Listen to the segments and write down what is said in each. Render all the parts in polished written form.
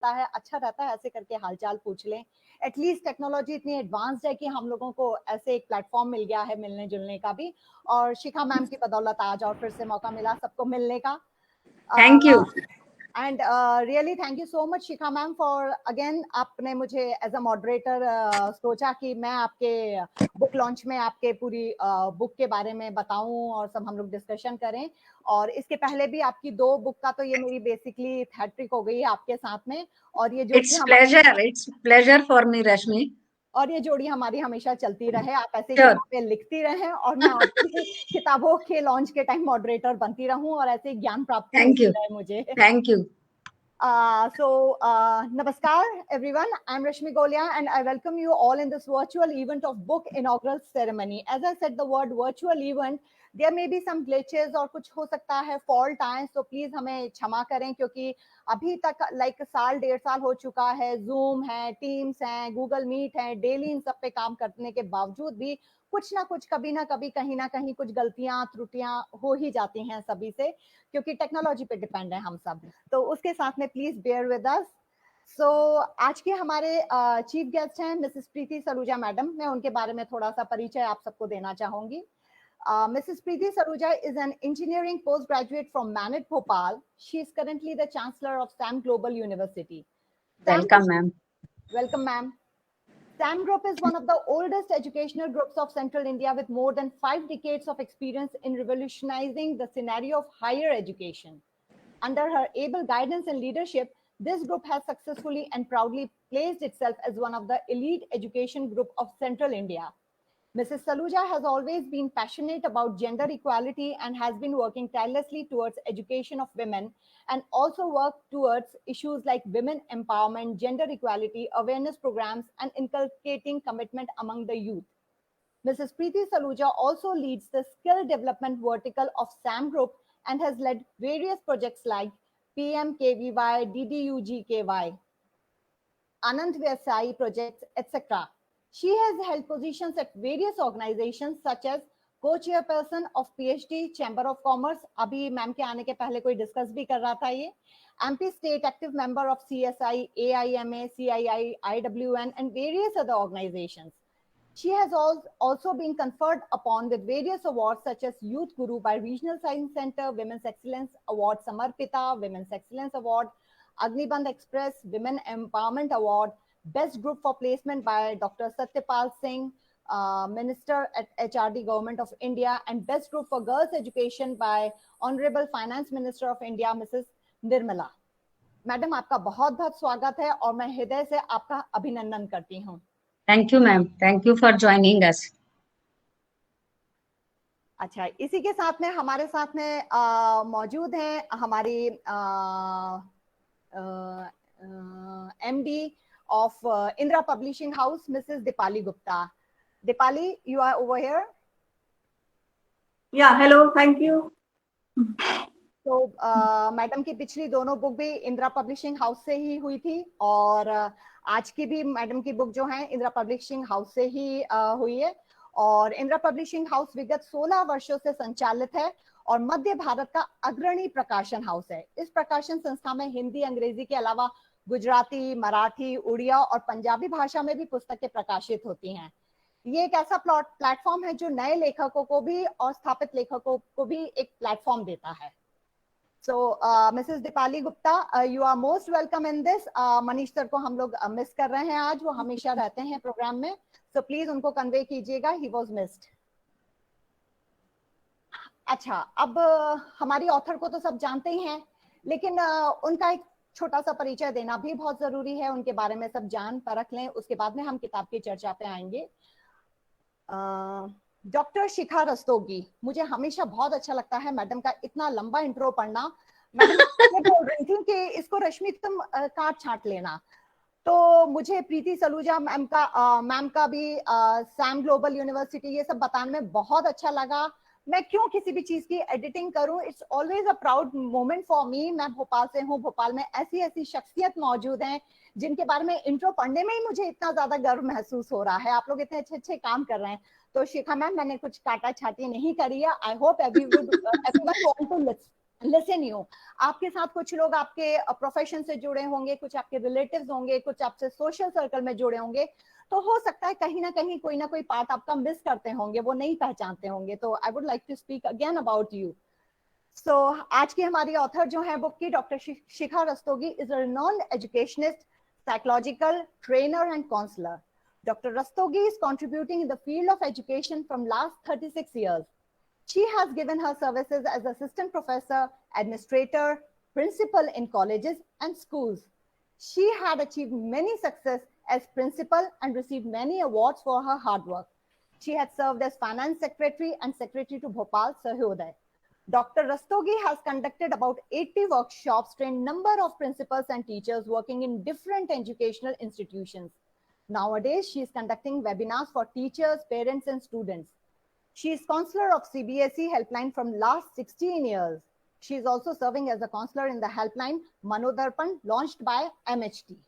रहता है, अच्छा रहता है ऐसे करके हालचाल पूछ लें। एटलीस्ट टेक्नोलॉजी इतनी एडवांस्ड है कि हम लोगों को ऐसे एक प्लेटफॉर्म मिल गया है मिलने जुलने का भी, और शिखा मैम की बदौलत आज और फिर से मौका मिला सबको मिलने का। Thank you. And really thank you so much Shikha ma'am for again आपने मुझे एज अ मॉडरेटर सोचा कि मैं आपके बुक लॉन्च में आपके पूरी बुक के बारे में बताऊं और सब हम लोग डिस्कशन करें। और इसके पहले भी आपकी 2 बुक का तो ये मेरी बेसिकली हैट्रिक हो गई है आपके साथ में। और ये जो इट्स प्लेजर फॉर मी रश्मि। और ये जोड़ी हमारी हमेशा चलती रहे, आप ऐसे Sure. किताबें लिखती रहें और मैं आपकी किताबों के लॉन्च के टाइम मॉडरेटर बनती रहूं और ऐसे ज्ञान प्राप्ति होती रहे मुझे। Thank you. Namaskar everyone, I'm Rashmi Golia and I welcome you all in this virtual event of book inaugural ceremony. As I said the word virtual event, there may be some glitches और कुछ हो सकता है fault आए, so please हमें क्षमा करें क्योंकि अभी तक like साल 1.5 साल हो चुका है, Zoom है, Teams है, Google Meet है, डेली इन सब पे काम करने के बावजूद भी कुछ ना कुछ कभी ना कभी कहीं ना कहीं कुछ गलतियां त्रुटियां हो ही जाती हैं सभी से, क्योंकि टेक्नोलॉजी पे डिपेंड है हम सब। तो उसके साथ में प्लीज बेयर विद अस। सो आज के हमारे चीफ गेस्ट हैं मिसेस प्रीति सलूजा मैडम। मैं उनके बारे में थोड़ा सा परिचय आप सबको देना चाहूंगी। Mrs. Preeti Saluja is an engineering postgraduate from Manit, Bhopal. She is currently the Chancellor of SAM Global University. Welcome, ma'am. Welcome, ma'am. SAM Group is one of the oldest educational groups of Central India with more than 5 decades of experience in revolutionizing the scenario of higher education. Under her able guidance and leadership, this group has successfully and proudly placed itself as one of the elite education group of Central India. Mrs. Saluja has always been passionate about gender equality and has been working tirelessly towards education of women and also worked towards issues like women empowerment, gender equality, awareness programs, and inculcating commitment among the youth. Mrs. Preeti Saluja also leads the skill development vertical of SAM Group and has led various projects like PMKVY, DDUGKY, Anand Vyasai projects, etc. She has held positions at various organizations such as co-chairperson of PhD Chamber of Commerce, अभी ma'am के आने के पहले कोई discuss भी कर रहा था ये, MP State Active Member of CSI, AIMA, CII, IWN and various other organizations. She has also been conferred upon with various awards such as Youth Guru by Regional Science Center, Women's Excellence Award Samarpita, Women's Excellence Award, Agnibandh Express, Women Empowerment Award, Best Group for Placement by Dr. Satyapal Singh, Minister at HRD Government of India, and Best Group for Girls Education by Honorable Finance Minister of India, Mrs. Nirmala. Madam आपका बहुत बहुत स्वागत है और मैं हृदय से आपका अभिनंदन करती हूँ। Thank you ma'am, thank you for joining अस। अच्छा, इसी के साथ में हमारे साथ में मौजूद हैं हमारी MD of Indra Publishing House, Mrs. Dipali Gupta. Dipali, you are over here. Yeah, hello, thank you. तो मैडम की पिछली दोनों बुक भी इंदिरा पब्लिशिंग हाउस से ही हुई थी और आज की भी मैडम की बुक जो है इंदिरा पब्लिशिंग हाउस से ही हुई है। और इंदिरा पब्लिशिंग हाउस विगत 16 वर्षों से संचालित है और मध्य भारत का अग्रणी प्रकाशन हाउस है। इस प्रकाशन संस्था में हिंदी अंग्रेजी के अलावा गुजराती, मराठी, उड़िया और पंजाबी भाषा में भी पुस्तकें प्रकाशित होती हैं। ये एक ऐसा प्लेटफॉर्म है जो नए लेखकों को भी और स्थापित लेखकों को भी एक प्लेटफॉर्म देता है। So, Mrs. Dipali Gupta, you are most welcome in this. Manish sir को हम लोग मिस कर रहे हैं आज, वो हमेशा रहते हैं प्रोग्राम में, so please उनको कन्वे कीजिएगा, he was missed. अच्छा, अब हमारी ऑथर को तो सब जानते ही हैं, लेकिन उनका एक छोटा सा परिचय देना भी बहुत जरूरी है, उनके बारे में सब जान परख लें, उसके बाद में हम किताब की चर्चा पे आएंगे। डॉक्टर शिखा रस्तोगी, मुझे हमेशा बहुत अच्छा लगता है मैडम का इतना लंबा इंट्रो पढ़ना। मैडम ये बोल रही थी कि इसको रश्मि तुम काट छांट लेना, तो मुझे प्रीति सलूजा मैम का भी सैम ग्लोबल यूनिवर्सिटी ये सब बताने में बहुत अच्छा लगा। मैं क्यों किसी भी चीज की एडिटिंग करूं, it's always a proud moment for me. मैं भोपाल से हूँ, भोपाल में ऐसी ऐसी शख्सियत मौजूद हैं जिनके बारे में इंट्रो पढ़ने में ही मुझे इतना ज्यादा गर्व महसूस हो रहा है। आप लोग इतने अच्छे अच्छे काम कर रहे हैं। तो शिखा मैम, मैंने कुछ काटा छाटी नहीं करी है। I hope everyone want to listen you. आपके साथ कुछ लोग आपके प्रोफेशन से जुड़े होंगे, कुछ आपके रिलेटिव्स होंगे, कुछ आपसे सोशल सर्कल में जुड़े होंगे, तो हो सकता है कहीं ना कोई पार्ट आपका मिस करते होंगे, वो नहीं पहचानते होंगे। तो I would like to speak again about you. So आज की हमारी ऑथर जो है बुक की, doctor Shikha Rastogi is a renowned educationist, psychological trainer and counsellor. Dr. Rastogi is contributing in the field of education from last 36 years. She has given her services as assistant professor, administrator, principal in colleges and schools. She had achieved many success as principal and received many awards for her hard work. She had served as finance secretary and secretary to Bhopal Sahyodaya. Dr. Rastogi has conducted about 80 workshops, trained number of principals and teachers working in different educational institutions. Nowadays, she is conducting webinars for teachers, parents, and students. She is counselor of CBSE helpline from last 16 years. She is also serving as a counselor in the helpline Manodarpan, launched by MHT.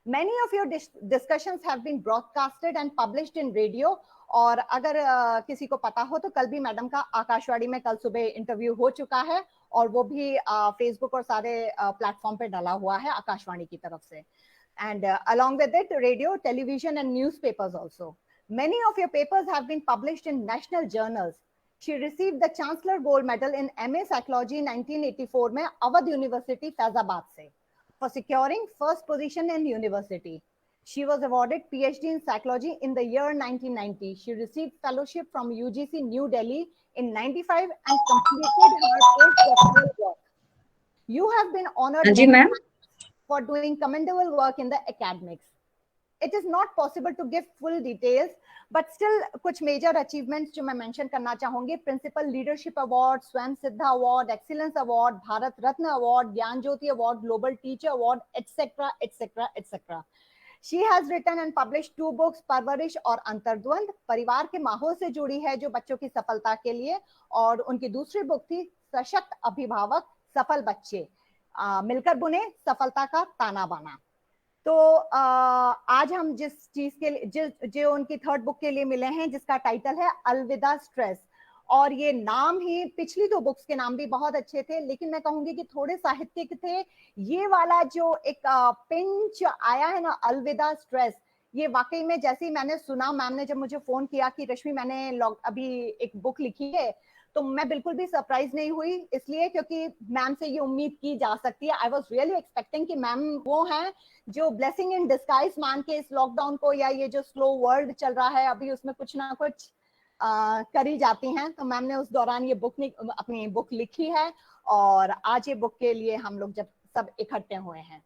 Many of your discussions have been broadcasted and published in radio. और अगर किसी को पता हो तो कल भी madam का आकाशवाणी में कल सुबह इंटरव्यू हो चुका है, और वो भी फेसबुक और सारे प्लेटफॉर्म पे डाला हुआ है आकाशवाणी की तरफ से. And along with it, radio, television, and newspapers also. Many of your papers have been published in national journals. She received the Chancellor Gold Medal in MA Psychology 1984 में अवध University फैजाबाद से for securing first position in university. She was awarded PhD in psychology in the year 1990. She received fellowship from UGC New Delhi in 95 and completed her postdoctoral work. You have been honored for doing commendable work in the academics. It is not possible to give full details, but still कुछ major achievements जो मैं mention करना चाहूंगी: Principal Leadership Award, स्वयं सिद्धा Award, Excellence Award, Bharat Ratna Award, ज्ञान ज्योति Award, Global Teacher Award, etc., etc., etc. She has written and published 2 books, परवरिश और अंतर्द्वंद, परिवार के माहौल से जुड़ी है जो बच्चों की सफलता के लिए, और उनकी दूसरी बुक थी सशक्त अभिभावक सफल बच्चे, मिलकर बुने सफलता का ताना बाना. तो आज हम जिस चीज के लिए जो उनकी थर्ड बुक के लिए मिले हैं, जिसका टाइटल है अलविदा स्ट्रेस, और ये नाम ही, पिछली 2 बुक्स के नाम भी बहुत अच्छे थे, लेकिन मैं कहूंगी कि थोड़े साहित्यिक थे. ये वाला जो एक पिंच आया है ना, अलविदा स्ट्रेस, ये वाकई में जैसे ही मैंने सुना, मैम ने जब मुझे फोन किया कि रश्मि मैंने अभी एक बुक लिखी है, तो मैं बिल्कुल भी सरप्राइज नहीं हुई, इसलिए क्योंकि मैम से ये उम्मीद की जा सकती है. आई वॉज रियली एक्सपेक्टिंग कि मैम वो हैं जो ब्लेसिंग इन डिस्गाइज मान के इस लॉकडाउन को, या ये जो स्लो वर्ल्ड चल रहा है अभी, उसमें कुछ ना कुछ करी जाती हैं. तो मैम ने उस दौरान ये अपनी बुक लिखी है, और आज ये बुक के लिए हम लोग जब सब इकट्ठे हुए हैं,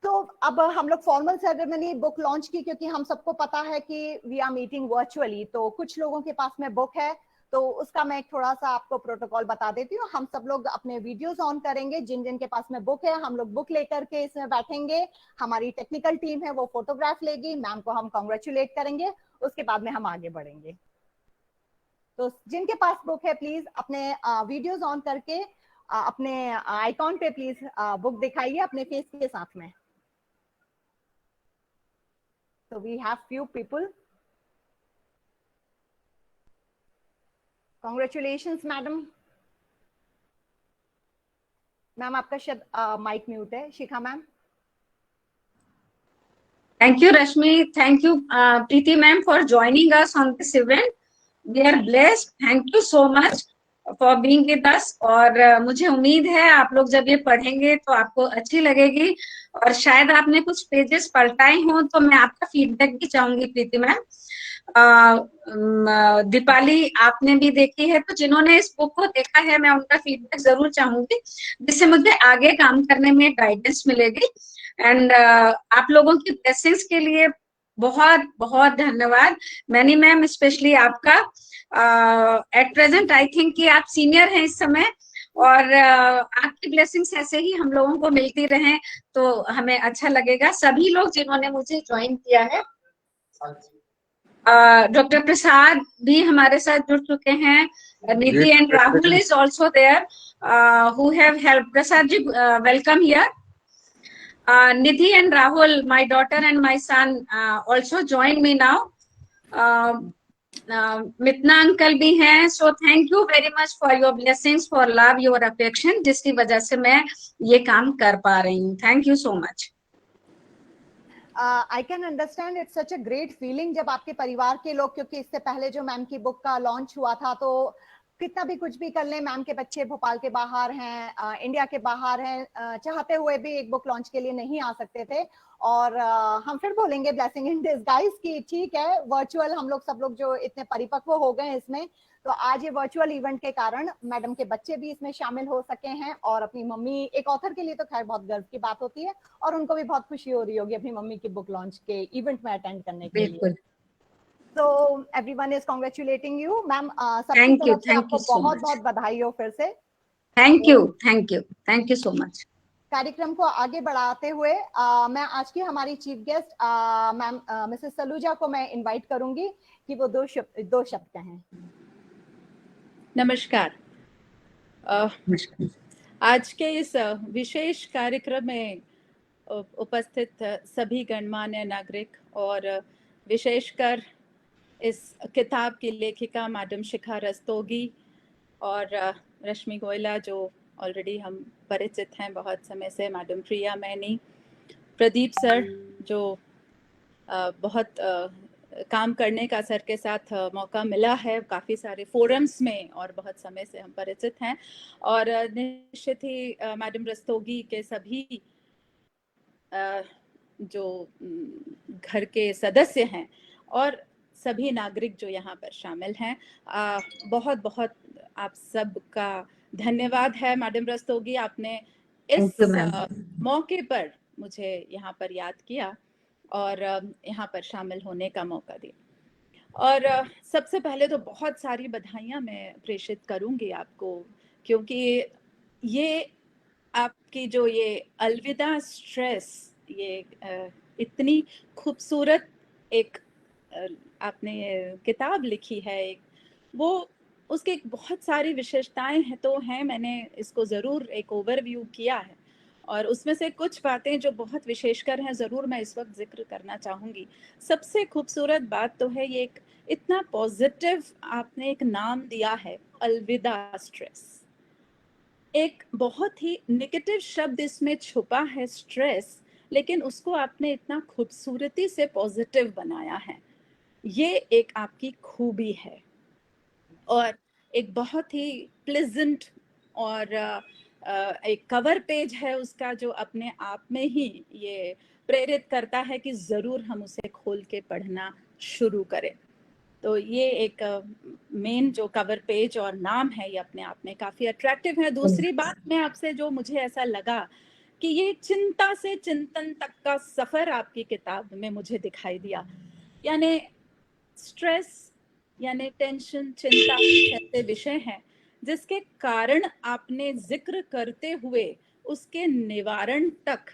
तो अब हम लोग फॉर्मल सेरेमनी बुक लॉन्च की, क्योंकि हम सबको पता है कि वी आर मीटिंग वर्चुअली, तो कुछ लोगों के पास में बुक है, तो उसका मैं थोड़ा सा आपको प्रोटोकॉल बता देती हूँ. हम सब लोग अपने वीडियोस ऑन करेंगे, जिन जिन के पास में बुक है हम लोग बुक लेकर के इसमें बैठेंगे. हमारी टेक्निकल टीम है वो फोटोग्राफ लेगी, मैम को हम कॉन्ग्रेचुलेट करेंगे, उसके बाद में हम आगे बढ़ेंगे. तो जिनके पास बुक है प्लीज अपने वीडियोस ऑन करके अपने आइकॉन पे प्लीज बुक दिखाइए अपने फेस के साथ में. So we have few people. Congratulations, madam. Ma'am आपका शायद माइक म्यूट है. शिखा ma'am. Thank you, Rashmi. Thank you, Preeti ma'am, for joining us on this event. We are blessed. Thank you so much for being with us. और मुझे उम्मीद है आप लोग जब ये पढ़ेंगे तो आपको अच्छी लगेगी, और शायद आपने कुछ पेजेस पलटाए हों, तो मैं आपका फीडबैक भी चाहूंगी प्रीति मैम. दीपाली आपने भी देखी है, तो जिन्होंने इस बुक को देखा है मैं उनका फीडबैक जरूर चाहूंगी, जिससे मुझे आगे काम करने में गाइडेंस मिलेगी. एंड आप लोगों की ब्लेसिंग्स के लिए बहुत बहुत धन्यवाद. मैनी मैम स्पेशली आपका. एट प्रेजेंट आई थिंक कि आप सीनियर हैं इस समय, और आपकी ब्लेसिंग्स ऐसे ही हम लोगों को मिलती रहें तो हमें अच्छा लगेगा. सभी लोग जिन्होंने मुझे ज्वाइन किया है, डॉक्टर प्रसाद भी हमारे साथ जुड़ चुके हैं. Nidhi and Rahul is also there who have help. Prasad ji welcome here. Nidhi and Rahul, my daughter and my son, also join me now. मितना अंकल भी हैं. So thank you very much for your blessings, for love, your affection, जिसकी वजह से मैं ये काम कर पा रही हूँ. Thank you so much. I can understand, it's such a great feeling जब आपके परिवार के लोग, क्योंकि इससे पहले जो मैम की बुक का लॉन्च हुआ था, तो कितना भी कुछ भी कर ले, मैम के बच्चे भोपाल के बाहर हैं, इंडिया के बाहर हैं, चाहते हुए भी एक बुक लॉन्च के लिए नहीं आ सकते थे. और हम फिर बोलेंगे ब्लेसिंग इन डिस्गाइज की ठीक है, वर्चुअल हम लोग सब लोग जो इतने परिपक्व हो गए इसमें, तो आज ये वर्चुअल इवेंट के कारण मैडम के बच्चे भी इसमें शामिल हो सके हैं. और अपनी मम्मी, एक ऑथर के लिए तो खैर बहुत गर्व की बात होती है, और उनको भी बहुत खुशी हो रही होगी अपनी मम्मी की बुक लॉन्च के इवेंट में अटेंड करने के लिए. बिल्कुल. तो everyone is congratulating you ma'am, सबकी थैंक यू. तरफ से थैंक आपको यू सो बहुत मच. बहुत बधाई हो फिर से. थैंक तो you. Thank you. Thank you so much. कार्यक्रम को आगे बढ़ाते हुए मैं आज की हमारी chief guest ma'am Mrs Saluja को मैं इनवाइट करूंगी कि वो दो शब्द कहें. नमस्कार. नमस्कार. आज के इस विशेष कार्यक्रम में उपस्थित सभी गणमान्य नागरिक और विशेषकर इस किताब की लेखिका मैडम शिखा रस्तोगी और रश्मि गोयला जो ऑलरेडी हम परिचित हैं बहुत समय से, मैडम प्रिया मैनी, प्रदीप सर जो बहुत काम करने का सर के साथ मौका मिला है काफ़ी सारे फोरम्स में और बहुत समय से हम परिचित हैं, और निश्चित ही मैडम रस्तोगी के सभी जो घर के सदस्य हैं और सभी नागरिक जो यहाँ पर शामिल हैं, बहुत बहुत आप सबका धन्यवाद है. मैडम रस्तोगी, आपने इस मौके पर मुझे यहाँ पर याद किया और यहाँ पर शामिल होने का मौका दिया. और सबसे पहले तो बहुत सारी बधाइयाँ मैं प्रेषित करूँगी आपको, क्योंकि ये आपकी जो ये अलविदा स्ट्रेस, ये इतनी खूबसूरत एक आपने किताब लिखी है, एक वो उसके बहुत सारी विशेषताएं हैं तो हैं. मैंने इसको ज़रूर एक ओवरव्यू किया है और उसमें से कुछ बातें जो बहुत विशेषकर हैं ज़रूर मैं इस वक्त जिक्र करना चाहूँगी. सबसे खूबसूरत बात तो है ये एक इतना पॉजिटिव आपने एक नाम दिया है, अलविदा स्ट्रेस. एक बहुत ही नेगेटिव शब्द इसमें छुपा है स्ट्रेस, लेकिन उसको आपने इतना खूबसूरती से पॉजिटिव बनाया है. ये एक आपकी खूबी है और एक बहुत ही प्लेजेंट और एक कवर पेज है उसका जो अपने आप में ही ये प्रेरित करता है कि ज़रूर हम उसे खोल के पढ़ना शुरू करें. तो ये एक मेन जो कवर पेज और नाम है ये अपने आप में काफ़ी अट्रैक्टिव है. दूसरी बात मैं आपसे जो मुझे ऐसा लगा कि ये चिंता से चिंतन तक का सफ़र आपकी किताब में मुझे दिखाई दिया. यानी स्ट्रेस यानी टेंशन, चिंता ऐसे विषय हैं जिसके कारण आपने जिक्र करते हुए उसके निवारण तक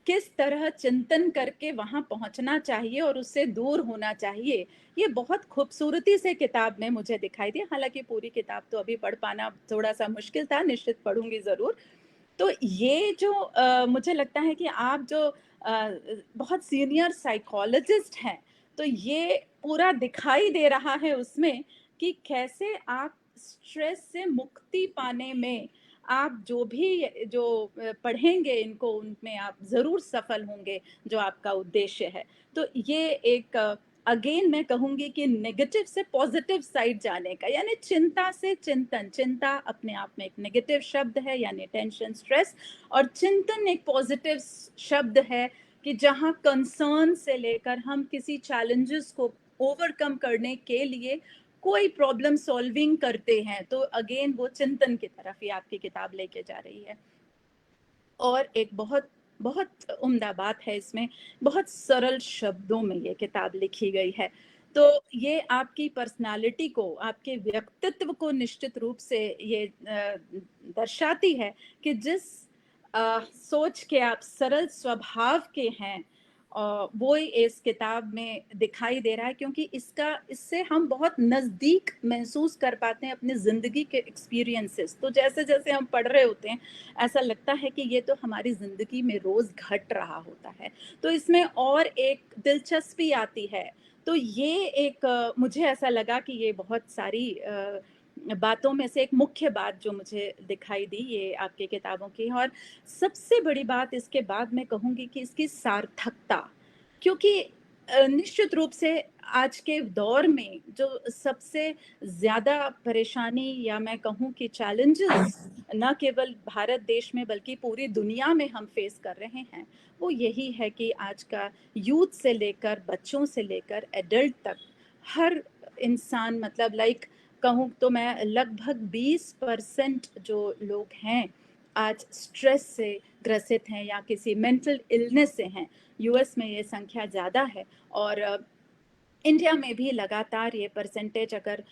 किस तरह चिंतन करके वहां पहुंचना चाहिए और उससे दूर होना चाहिए, ये बहुत खूबसूरती से किताब में मुझे दिखाई दिया. हालांकि पूरी किताब तो अभी पढ़ पाना थोड़ा सा मुश्किल था, निश्चित पढ़ूंगी ज़रूर. तो ये जो मुझे लगता है कि आप जो बहुत सीनियर साइकोलॉजिस्ट हैं, तो ये पूरा दिखाई दे रहा है उसमें कि कैसे आप स्ट्रेस से मुक्ति पाने में आप जो पढ़ेंगे इनको, उनमें आप ज़रूर सफल होंगे जो आपका उद्देश्य है. तो ये एक अगेन मैं कहूँगी कि नेगेटिव से पॉजिटिव साइड जाने का, यानी चिंता से चिंतन. चिंता अपने आप में एक नेगेटिव शब्द है, यानी टेंशन, स्ट्रेस, और चिंतन एक पॉजिटिव शब्द है कि जहाँ कंसर्न से लेकर हम किसी चैलेंजेस को ओवरकम करने के लिए कोई प्रॉब्लम सॉल्विंग करते हैं, तो अगेन वो चिंतन की तरफ ही आपकी किताब लेके जा रही है. और एक बहुत बहुत उम्दा बात है इसमें, बहुत सरल शब्दों में ये किताब लिखी गई है. तो ये आपकी पर्सनालिटी को, आपके व्यक्तित्व को निश्चित रूप से ये दर्शाती है कि जिस सोच के आप सरल स्वभाव के हैं वो इस किताब में दिखाई दे रहा है, क्योंकि इससे हम बहुत नज़दीक महसूस कर पाते हैं अपनी ज़िंदगी के एक्सपीरियंसेस। तो जैसे जैसे हम पढ़ रहे होते हैं ऐसा लगता है कि ये तो हमारी ज़िंदगी में रोज़ घट रहा होता है। तो इसमें और एक दिलचस्पी आती है। तो ये एक मुझे ऐसा लगा कि ये बहुत सारी बातों में से एक मुख्य बात जो मुझे दिखाई दी ये आपकी किताबों की। और सबसे बड़ी बात इसके बाद मैं कहूँगी कि इसकी सार्थकता, क्योंकि निश्चित रूप से आज के दौर में जो सबसे ज़्यादा परेशानी या मैं कहूँ कि चैलेंजेस न केवल भारत देश में बल्कि पूरी दुनिया में हम फेस कर रहे हैं, वो यही है कि आज का यूथ से लेकर बच्चों से लेकर एडल्ट तक हर इंसान, मतलब कहूँ तो मैं लगभग 20% जो लोग हैं आज स्ट्रेस से ग्रसित हैं या किसी मेंटल इलनेस से हैं। यूएस में ये संख्या ज़्यादा है और इंडिया में भी लगातार ये परसेंटेज अगर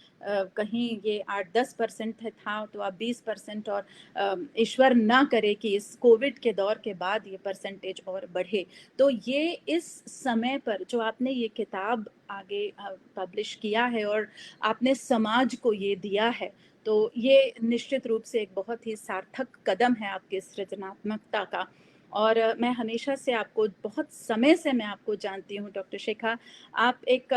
कहीं ये 8-10% था तो अब 20%, और ईश्वर ना करे कि इस कोविड के दौर के बाद ये परसेंटेज और बढ़े। तो ये इस समय पर जो आपने ये किताब आगे पब्लिश किया है और आपने समाज को ये दिया है, तो ये निश्चित रूप से एक बहुत ही सार्थक कदम है आपकी सृजनात्मकता का। और मैं हमेशा से आपको, बहुत समय से मैं आपको जानती हूँ डॉक्टर शिखा। आप एक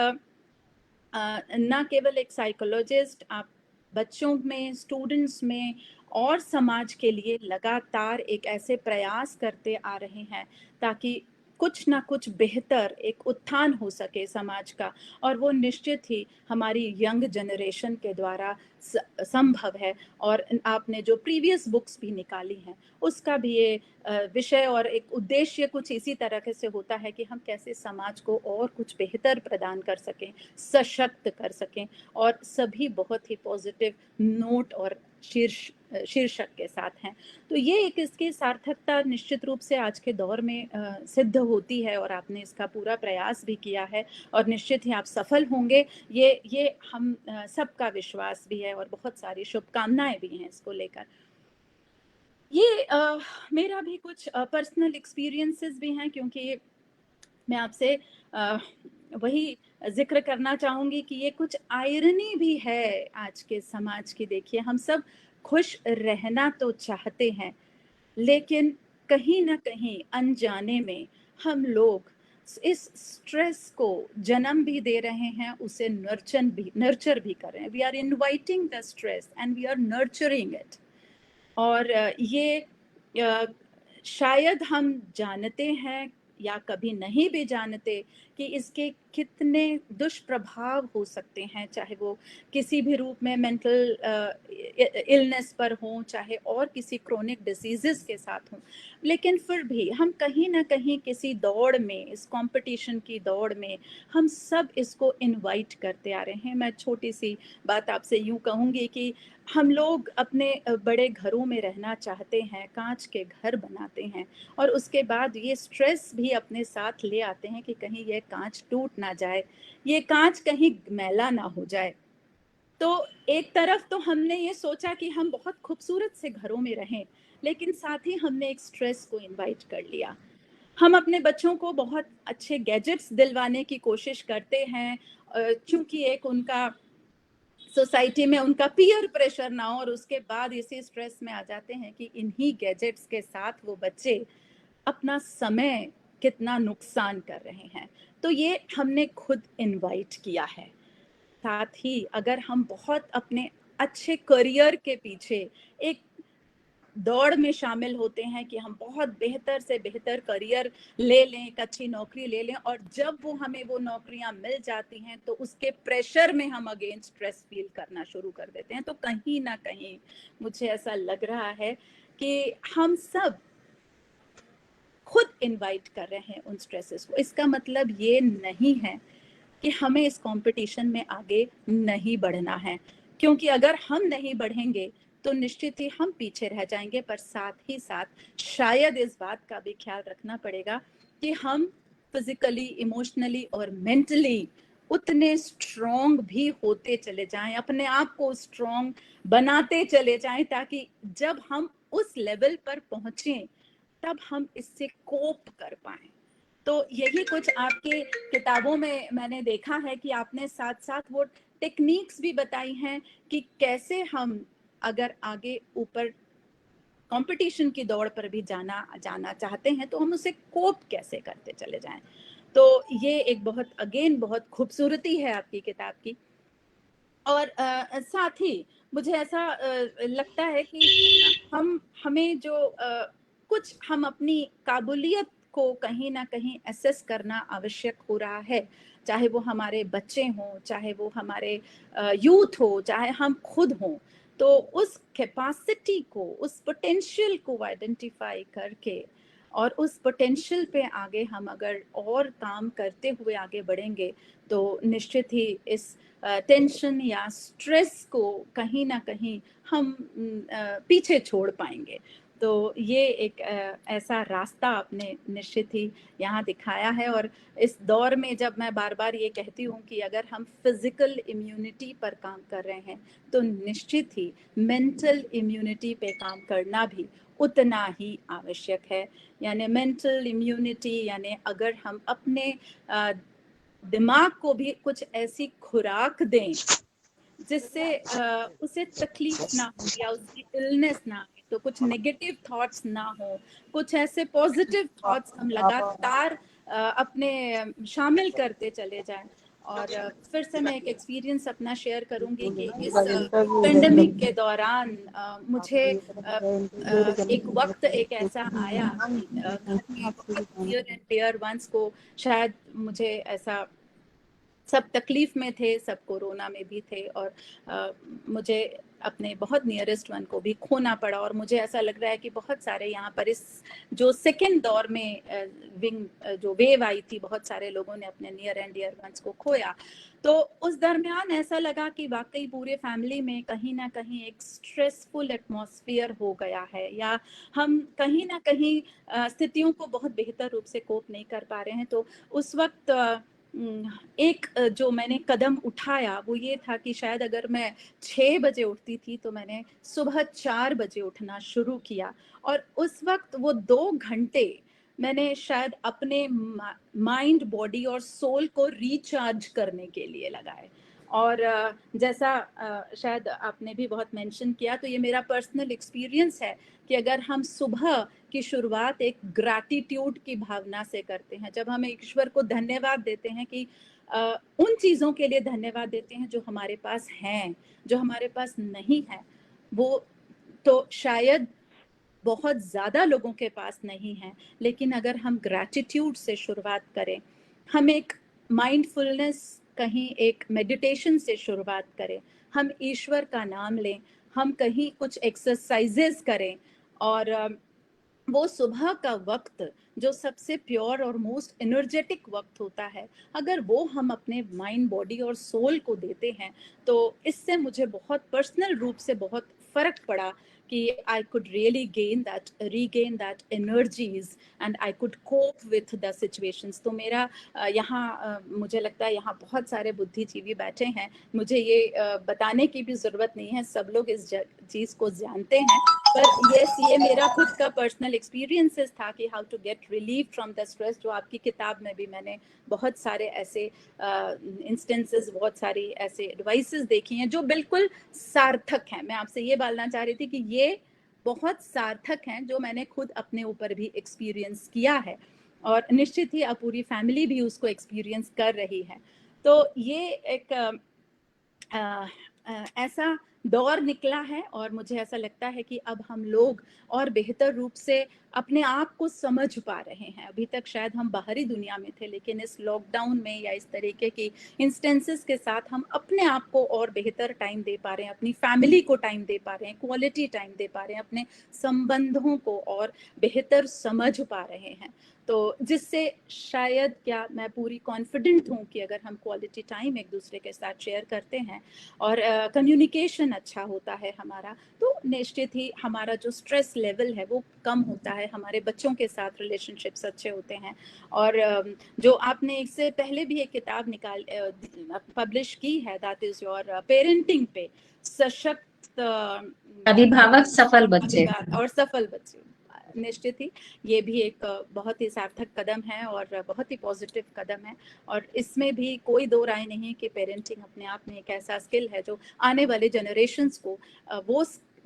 ना केवल एक साइकोलॉजिस्ट, आप बच्चों में, स्टूडेंट्स में और समाज के लिए लगातार एक ऐसे प्रयास करते आ रहे हैं ताकि कुछ ना कुछ बेहतर एक उत्थान हो सके समाज का। और वो निश्चित ही हमारी यंग जनरेशन के द्वारा संभव है। और आपने जो प्रीवियस बुक्स भी निकाली हैं उसका भी ये विषय और एक उद्देश्य कुछ इसी तरह से होता है कि हम कैसे समाज को और कुछ बेहतर प्रदान कर सकें, सशक्त कर सकें, और सभी बहुत ही पॉजिटिव नोट और शीर्षक के साथ हैं। तो ये एक इसकी सार्थकता निश्चित रूप से आज के दौर में सिद्ध होती है और आपने इसका पूरा प्रयास भी किया है और निश्चित ही आप सफल होंगे, ये हम सबका विश्वास भी है और बहुत सारी शुभकामनाएं भी हैं इसको लेकर। ये मेरा भी कुछ पर्सनल एक्सपीरियंसेस भी हैं, क्योंकि मैं आपसे वही जिक्र करना चाहूँगी कि ये कुछ आयरनी भी है आज के समाज की। देखिए, हम सब खुश रहना तो चाहते हैं, लेकिन कहीं ना कहीं अनजाने में हम लोग इस स्ट्रेस को जन्म भी दे रहे हैं, उसे नर्चर भी कर रहे हैं। We are inviting the stress and we are nurturing it. और ये शायद हम जानते हैं या कभी नहीं भी जानते कि इसके कितने दुष्प्रभाव हो सकते हैं, चाहे वो किसी भी रूप में मेंटल इलनेस पर हो, चाहे और किसी क्रोनिक डिसीजेस के साथ हों। लेकिन फिर भी हम कहीं ना कहीं किसी दौड़ में, इस कंपटीशन की दौड़ में हम सब इसको इनवाइट करते आ रहे हैं। मैं छोटी सी बात आपसे यूं कहूँगी कि हम लोग अपने बड़े घरों में रहना चाहते हैं, कांच के घर बनाते हैं, और उसके बाद ये स्ट्रेस भी अपने साथ ले आते हैं कि कहीं ये कांच टूट ना जाए, ये कांच कहीं मैला ना हो जाए। तो एक तरफ तो हमने ये सोचा कि हम बहुत खूबसूरत से घरों में रहें, लेकिन साथ ही हमने एक स्ट्रेस को इनवाइट कर लिया। हम अपने बच्चों को बहुत अच्छे गैजेट्स दिलवाने की कोशिश करते हैं, क्योंकि एक उनका सोसाइटी में उनका पीयर प्रेशर ना हो, और उसके बाद इसी स्ट्रेस में आ जाते हैं कि इन्हीं गैजेट्स के साथ वो बच्चे अपना समय कितना नुकसान कर रहे हैं। तो ये हमने खुद इनवाइट किया है। साथ ही अगर हम बहुत अपने अच्छे करियर के पीछे एक दौड़ में शामिल होते हैं कि हम बहुत बेहतर से बेहतर करियर ले लें, एक अच्छी नौकरी ले लें, और जब हमें वो नौकरियां मिल जाती हैं तो उसके प्रेशर में हम अगेन स्ट्रेस फील करना शुरू कर देते हैं। तो कहीं ना कहीं मुझे ऐसा लग रहा है कि हम सब खुद इनवाइट कर रहे हैं उन स्ट्रेसेस को। इसका मतलब ये नहीं है कि हमें इस कंपटीशन में आगे नहीं बढ़ना है, क्योंकि अगर हम नहीं बढ़ेंगे तो निश्चित ही हम पीछे रह जाएंगे। पर साथ ही साथ शायद इस बात का भी ख्याल रखना पड़ेगा कि हम फिजिकली, इमोशनली और मेंटली उतने स्ट्रॉन्ग भी होते चले जाएं, अपने आप को स्ट्रॉन्ग बनाते चले जाएं, ताकि जब हम उस लेवल पर पहुंचें तब हम इससे कोप कर पाएं। तो यही कुछ आपके किताबों में मैंने देखा है कि आपने साथ साथ वो टेक्निक्स भी बताई हैं कि कैसे हम अगर आगे ऊपर कंपटीशन की दौड़ पर भी जाना चाहते हैं तो हम उसे कोप कैसे करते चले जाएं। तो ये एक बहुत खूबसूरती है आपकी किताब की। और साथ ही मुझे ऐसा लगता है कि हमें जो कुछ हम अपनी काबिलियत को कहीं ना कहीं एसेस करना आवश्यक हो रहा है, चाहे वो हमारे बच्चे हों, चाहे वो हमारे यूथ हो, चाहे हम खुद हों। तो उस कैपेसिटी को, उस पोटेंशियल को आइडेंटिफाई करके और उस पोटेंशियल पे आगे हम अगर और काम करते हुए आगे बढ़ेंगे तो निश्चित ही इस टेंशन या स्ट्रेस को कहीं ना कहीं हम पीछे छोड़ पाएंगे। तो ये एक ऐसा रास्ता आपने निश्चित ही यहाँ दिखाया है। और इस दौर में जब मैं बार बार ये कहती हूँ कि अगर हम फिजिकल इम्यूनिटी पर काम कर रहे हैं तो निश्चित ही मेंटल इम्यूनिटी पे काम करना भी उतना ही आवश्यक है। यानी मेंटल इम्यूनिटी यानी अगर हम अपने दिमाग को भी कुछ ऐसी खुराक दें जिससे उसे तकलीफ ना हो या उसकी इलनेस ना आए, तो कुछ नेगेटिव थॉट्स ना हो, कुछ ऐसे पॉजिटिव थॉट्स हम लगातार अपने शामिल करते चले जाएं। और फिर से मैं एक एक्सपीरियंस अपना शेयर करूंगी कि इस पेंडेमिक के दौरान मुझे एक वक्त एक ऐसा आया कि घर के बहुत डियर एंड डियर वंस को, शायद मुझे ऐसा, सब तकलीफ में थे, सब कोरोना में भी थे और मुझे अपने बहुत नियरेस्ट वन को भी खोना पड़ा। और मुझे ऐसा लग रहा है कि बहुत सारे यहाँ पर इस जो सेकेंड दौर में जो वेव आई थी, बहुत सारे लोगों ने अपने नियर एंड डियर वंस को खोया। तो उस दरमियान ऐसा लगा कि वाकई पूरे फैमिली में कहीं ना कहीं एक स्ट्रेसफुल एटमॉस्फेयर हो गया है, या हम कहीं ना कहीं स्थितियों को बहुत बेहतर रूप से कोप नहीं कर पा रहे हैं। तो उस वक्त एक जो मैंने कदम उठाया वो ये था कि शायद अगर मैं 6 बजे उठती थी तो मैंने सुबह 4 बजे उठना शुरू किया। और उस वक्त वो 2 घंटे मैंने शायद अपने माइंड, बॉडी और सोल को रिचार्ज करने के लिए लगाए। और जैसा शायद आपने भी बहुत मेंशन किया, तो ये मेरा पर्सनल एक्सपीरियंस है कि अगर हम सुबह की शुरुआत एक ग्रैटिट्यूड की भावना से करते हैं, जब हम ईश्वर को धन्यवाद देते हैं कि उन चीज़ों के लिए धन्यवाद देते हैं जो हमारे पास हैं, जो हमारे पास नहीं है, वो तो शायद बहुत ज़्यादा लोगों के पास नहीं है। लेकिन अगर हम ग्रैटिट्यूड से शुरुआत करें, हम एक माइंडफुलनेस, कहीं एक मेडिटेशन से शुरुआत करें, हम ईश्वर का नाम लें, हम कहीं कुछ एक्सरसाइजेस करें, और वो सुबह का वक्त जो सबसे प्योर और मोस्ट एनर्जेटिक वक्त होता है, अगर वो हम अपने माइंड, बॉडी और सोल को देते हैं, तो इससे मुझे बहुत पर्सनल रूप से बहुत फर्क पड़ा कि I could really regain that energies and I could cope with the situations। तो मेरा यहाँ मुझे लगता है यहाँ बहुत सारे बुद्धिजीवी बैठे हैं, मुझे ये बताने की भी ज़रूरत नहीं है, सब लोग इस चीज़ को जानते हैं। पर ये मेरा खुद का पर्सनल एक्सपीरियंसेस था कि how to get relief from the stress, जो आपकी किताब में भी मैंने बहुत सारे ऐसे इंस्टेंसेस, बहुत सारी ऐसे एडवाइसेस देखी हैं जो बिल्कुल सार्थक हैं। मैं आपसे ये बोलना चाह रही थी कि ये बहुत सार्थक हैं, जो मैंने खुद अपने ऊपर भी एक्सपीरियंस किया है, और निश्चित ही अब पूरी फैमिली भी उसको एक्सपीरियंस कर रही है। तो ये एक ऐसा दौर निकला है, और मुझे ऐसा लगता है कि अब हम लोग और बेहतर रूप से अपने आप को समझ पा रहे हैं। अभी तक शायद हम बाहरी दुनिया में थे, लेकिन इस लॉकडाउन में या इस तरीके की इंस्टेंसेस के साथ हम अपने आप को और बेहतर टाइम दे पा रहे हैं, अपनी फैमिली को टाइम दे पा रहे हैं, क्वालिटी टाइम दे पा रहे हैं, अपने संबंधों को और बेहतर समझ पा रहे हैं। तो जिससे शायद, क्या मैं पूरी कॉन्फिडेंट हूँ कि अगर हम क्वालिटी टाइम एक दूसरे के साथ शेयर करते हैं और कम्युनिकेशन अच्छा होता है हमारा, तो निश्चित ही हमारा जो स्ट्रेस लेवल है वो कम होता है, हमारे बच्चों के साथ रिलेशनशिप्स अच्छे होते हैं। और जो आपने इससे पहले भी एक किताब पब्लिश की है, दैट इज योर पेरेंटिंग पे, सशक्त, अभिभावक सफल बच्चे और सफल बच्चे, निश्चित ही ये भी एक बहुत ही सार्थक कदम है और बहुत ही पॉजिटिव कदम है। और इसमें भी कोई दो राय नहीं है कि पेरेंटिंग अपने आप में एक ऐसा स्किल है जो आने वाले जनरेशन्स को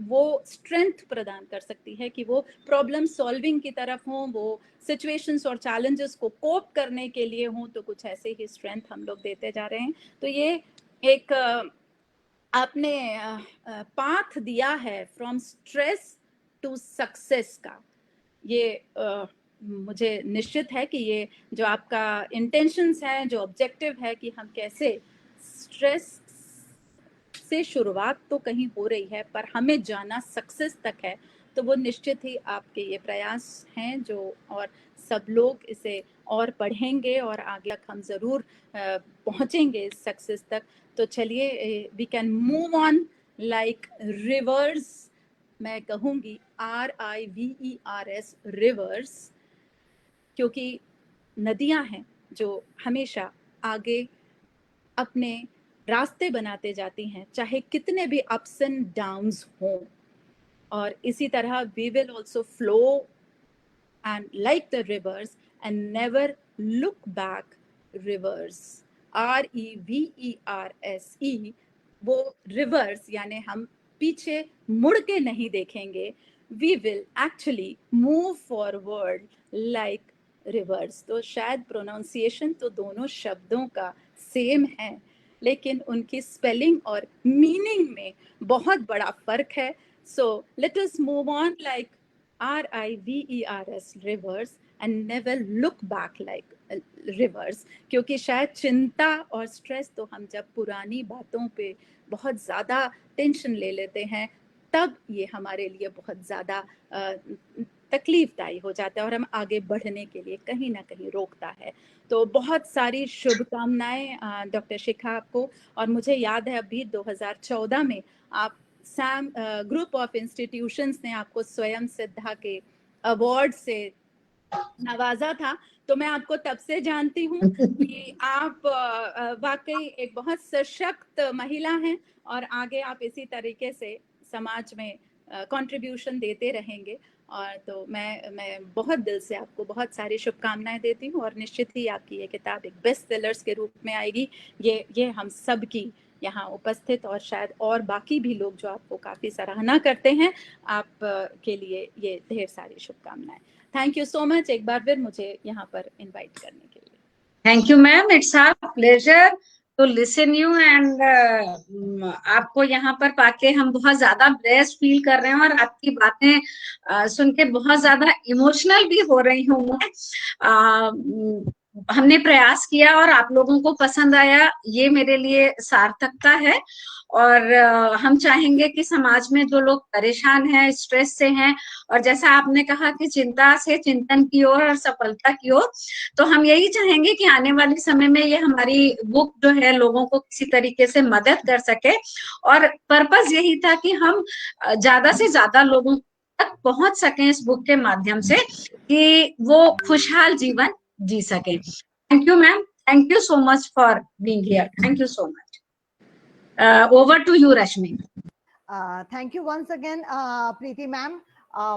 वो स्ट्रेंथ प्रदान कर सकती है कि वो प्रॉब्लम सॉल्विंग की तरफ हों, वो सिचुएशंस और चैलेंजेस को कोप करने के लिए हों, तो कुछ ऐसे ही स्ट्रेंथ हम लोग देते जा रहे हैं। तो ये एक आपने पाथ दिया है फ्रॉम स्ट्रेस टू सक्सेस का। ये मुझे निश्चित है कि ये जो आपका इंटेंशंस है, जो ऑब्जेक्टिव है कि हम कैसे स्ट्रेस से शुरुआत तो कहीं हो रही है पर हमें जाना सक्सेस तक है, तो वो निश्चित ही आपके ये प्रयास हैं जो, और सब लोग इसे और पढ़ेंगे और आगे तक हम ज़रूर पहुंचेंगे इस सक्सेस तक। तो चलिए we can move on like rivers, मैं कहूँगी RIVERS, रिवर्स, क्योंकि नदियां हैं जो हमेशा आगे अपने रास्ते बनाते जाती हैं, चाहे कितने भी अप्स एंड डाउन्स हों। और इसी तरह we will also flow and like the rivers and never look back. Rivers, REVERSE, वो रिवर्स यानी हम पीछे मुड़ के नहीं देखेंगे, we will actually move forward like rivers. तो शायद प्रोनाउंसिएशन तो दोनों शब्दों का सेम है, लेकिन उनकी स्पेलिंग और मीनिंग में बहुत बड़ा फर्क है। So let us move on like RIVERS, reverse, and never look back like reverse. क्योंकि शायद चिंता और स्ट्रेस तो हम जब पुरानी बातों पे बहुत ज़्यादा टेंशन ले लेते हैं, तब ये हमारे लिए बहुत ज़्यादा तकलीफदायी हो जाता है और हम आगे बढ़ने के लिए कहीं ना कहीं रोकता है। तो बहुत सारी शुभकामनाएं डॉक्टर शिखा आपको। और मुझे याद है अभी 2014 में आप सैम ग्रुप ऑफ इंस्टीट्यूशंस ने आपको स्वयं सिद्धा के अवार्ड से नवाजा था। तो मैं आपको तब से जानती हूँ कि आप वाकई एक बहुत सशक्त महिला हैं और आगे आप इसी तरीके से समाज में कंट्रीब्यूशन देते रहेंगे। और तो मैं बहुत दिल से आपको बहुत सारी शुभकामनाएं देती हूँ और निश्चित ही आपकी ये किताब एक बेस्ट सेलर्स के रूप में आएगी। ये हम सब की यहाँ उपस्थित और शायद और बाकी भी लोग जो आपको काफ़ी सराहना करते हैं, आप के लिए ये ढेर सारी शुभकामनाएं। थैंक यू सो मच एक बार फिर मुझे यहाँ पर इनवाइट करने के लिए। Thank you ma'am, it's our pleasure to listen you and आपको यहाँ पर पाके हम बहुत ज्यादा ब्लेस्ड फील कर रहे हैं और आपकी बातें सुन के बहुत ज्यादा इमोशनल भी हो रही हूँ मैं। हमने प्रयास किया और आप लोगों को पसंद आया, ये मेरे लिए सार्थकता है। और हम चाहेंगे कि समाज में जो लोग परेशान हैं, स्ट्रेस से हैं, और जैसा आपने कहा कि चिंता से चिंतन की ओर और सफलता की ओर, तो हम यही चाहेंगे कि आने वाले समय में ये हमारी बुक जो है लोगों को किसी तरीके से मदद कर सके। और पर्पस यही था कि हम ज्यादा से ज्यादा लोगों तक पहुंच सकें इस बुक के माध्यम से, कि वो खुशहाल जीवन जी सके। Thank you ma'am, thank you so much for being here, thank you so much. Over to you Rashmi. Thank you once again Preeti ma'am.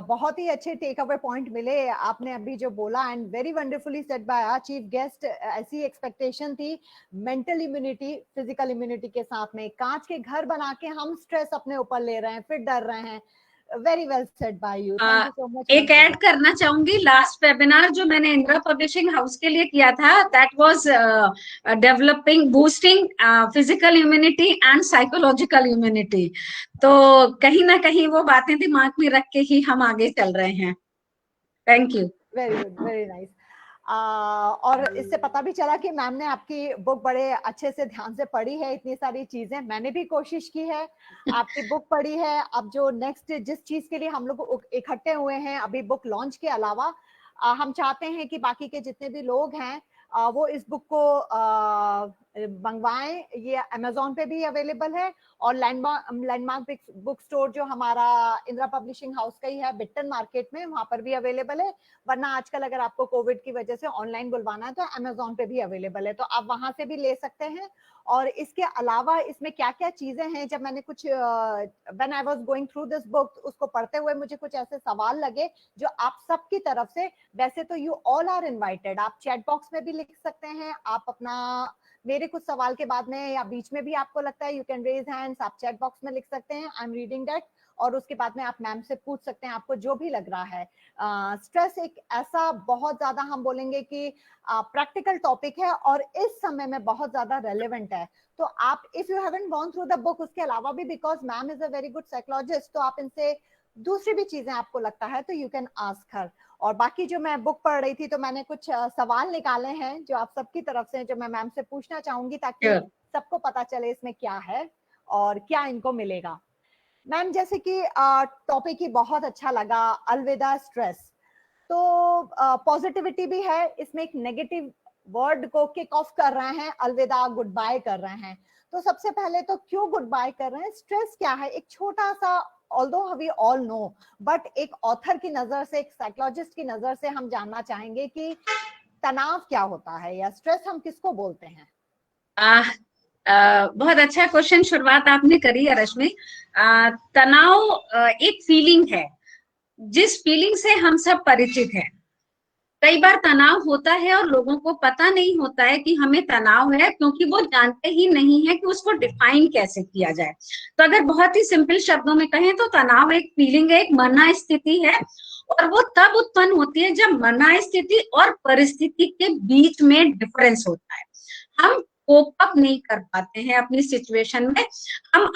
बहुत ही अच्छे टेक अवे पॉइंट मिले आपने अभी जो बोला, and very wonderfully said by our chief guest. ऐसी expectation थी मेंटल इम्यूनिटी फिजिकल इम्यूनिटी के साथ में, कांच के घर बना के हम स्ट्रेस अपने ऊपर ले रहे हैं, फिर डर रहे हैं। Very well said bye you, thank you so much. एक ऐड करना चाहूंगी, लास्ट वेबिनार जो मैंने इंदिरा पब्लिशिंग हाउस के लिए किया था, that was developing boosting physical immunity and psychological immunity. तो कहीं ना कहीं वो बातें दिमाग में रख के ही हम आगे चल रहे हैं। Thank you. Very good, very nice. और इससे पता भी चला कि मैम ने आपकी बुक बड़े अच्छे से ध्यान से पढ़ी है। इतनी सारी चीजें मैंने भी कोशिश की है, आपकी बुक पढ़ी है। अब जो नेक्स्ट जिस चीज के लिए हम लोग इकट्ठे हुए हैं अभी बुक लॉन्च के अलावा, हम चाहते हैं कि बाकी के जितने भी लोग हैं वो इस बुक को मंगवाएं। ये अमेजोन पे भी अवेलेबल है और लैंडमार्क बुक स्टोर जो हमारा इंदिरा पब्लिशिंग हाउस का ही है बिट्टन मार्केट में, वहां पर भी अवेलेबल है। वरना आजकल अगर आपको कोविड की वजह से ऑनलाइन बुलवाना है तो अमेजोन पे भी अवेलेबल है, तो आप वहां से भी ले सकते हैं। और इसके अलावा इसमें क्या क्या चीजें हैं, जब मैंने कुछ when I was going through this book, उसको पढ़ते हुए मुझे कुछ ऐसे सवाल लगे जो आप सबकी तरफ से, वैसे तो यू ऑल आर इनवाइटेड, आप चैट बॉक्स में भी लिख सकते हैं, आप अपना मेरे कुछ सवाल के बाद में या बीच में भी आपको लगता है यू कैन रेज हैंड्स, आप चैट बॉक्स में लिख सकते हैं, आई एम रीडिंग दैट, और उसके बाद में आप मैम से पूछ सकते हैं आपको जो भी लग रहा है। स्ट्रेस एक ऐसा बहुत ज्यादा हम बोलेंगे कि प्रैक्टिकल टॉपिक है और इस समय में बहुत ज्यादा रेलेवेंट है। तो आप if you haven't gone through the book, उसके अलावा भी because ma'am is a very good psychologist, तो आप इनसे दूसरी भी चीजें आपको लगता है तो यू कैन आस्क हर। और बाकी जो मैं बुक पढ़ रही थी तो मैंने कुछ सवाल निकाले हैं जो आप सबकी तरफ से, जो मैं मैम से पूछना चाहूंगी ताकि सबको पता चले इसमें क्या है और क्या इनको मिलेगा। मैम, जैसे कि टॉपिक ही बहुत अच्छा लगा, अलविदा स्ट्रेस, तो पॉजिटिविटी भी है इसमें, एक नेगेटिव वर्ड को किक ऑफ कर रहे हैं, अलविदा गुड बाय कर रहे हैं। तो सबसे पहले तो क्यों गुड बाय कर रहे हैं, स्ट्रेस क्या है, एक छोटा सा, although we all know, but एक ऑथर की नजर से, एक साइकोलॉजिस्ट की नजर से हम जानना चाहेंगे कि तनाव क्या होता है या स्ट्रेस हम किसको बोलते हैं। बहुत अच्छा क्वेश्चन शुरुआत आपने करी है रश्मि। तनाव एक फीलिंग है जिस फीलिंग से हम सब परिचित हैं। कई बार तनाव होता है और लोगों को पता नहीं होता है कि हमें तनाव है, क्योंकि वो जानते ही नहीं है कि उसको डिफाइन कैसे किया जाए। तो अगर बहुत ही सिंपल शब्दों में कहें तो तनाव एक फीलिंग है, एक मना स्थिति है, और वो तब उत्पन्न होती है जब मना स्थिति और परिस्थिति के बीच में डिफरेंस होता है। हम कोप अप नहीं कर पाते हैं अपनी सिचुएशन में,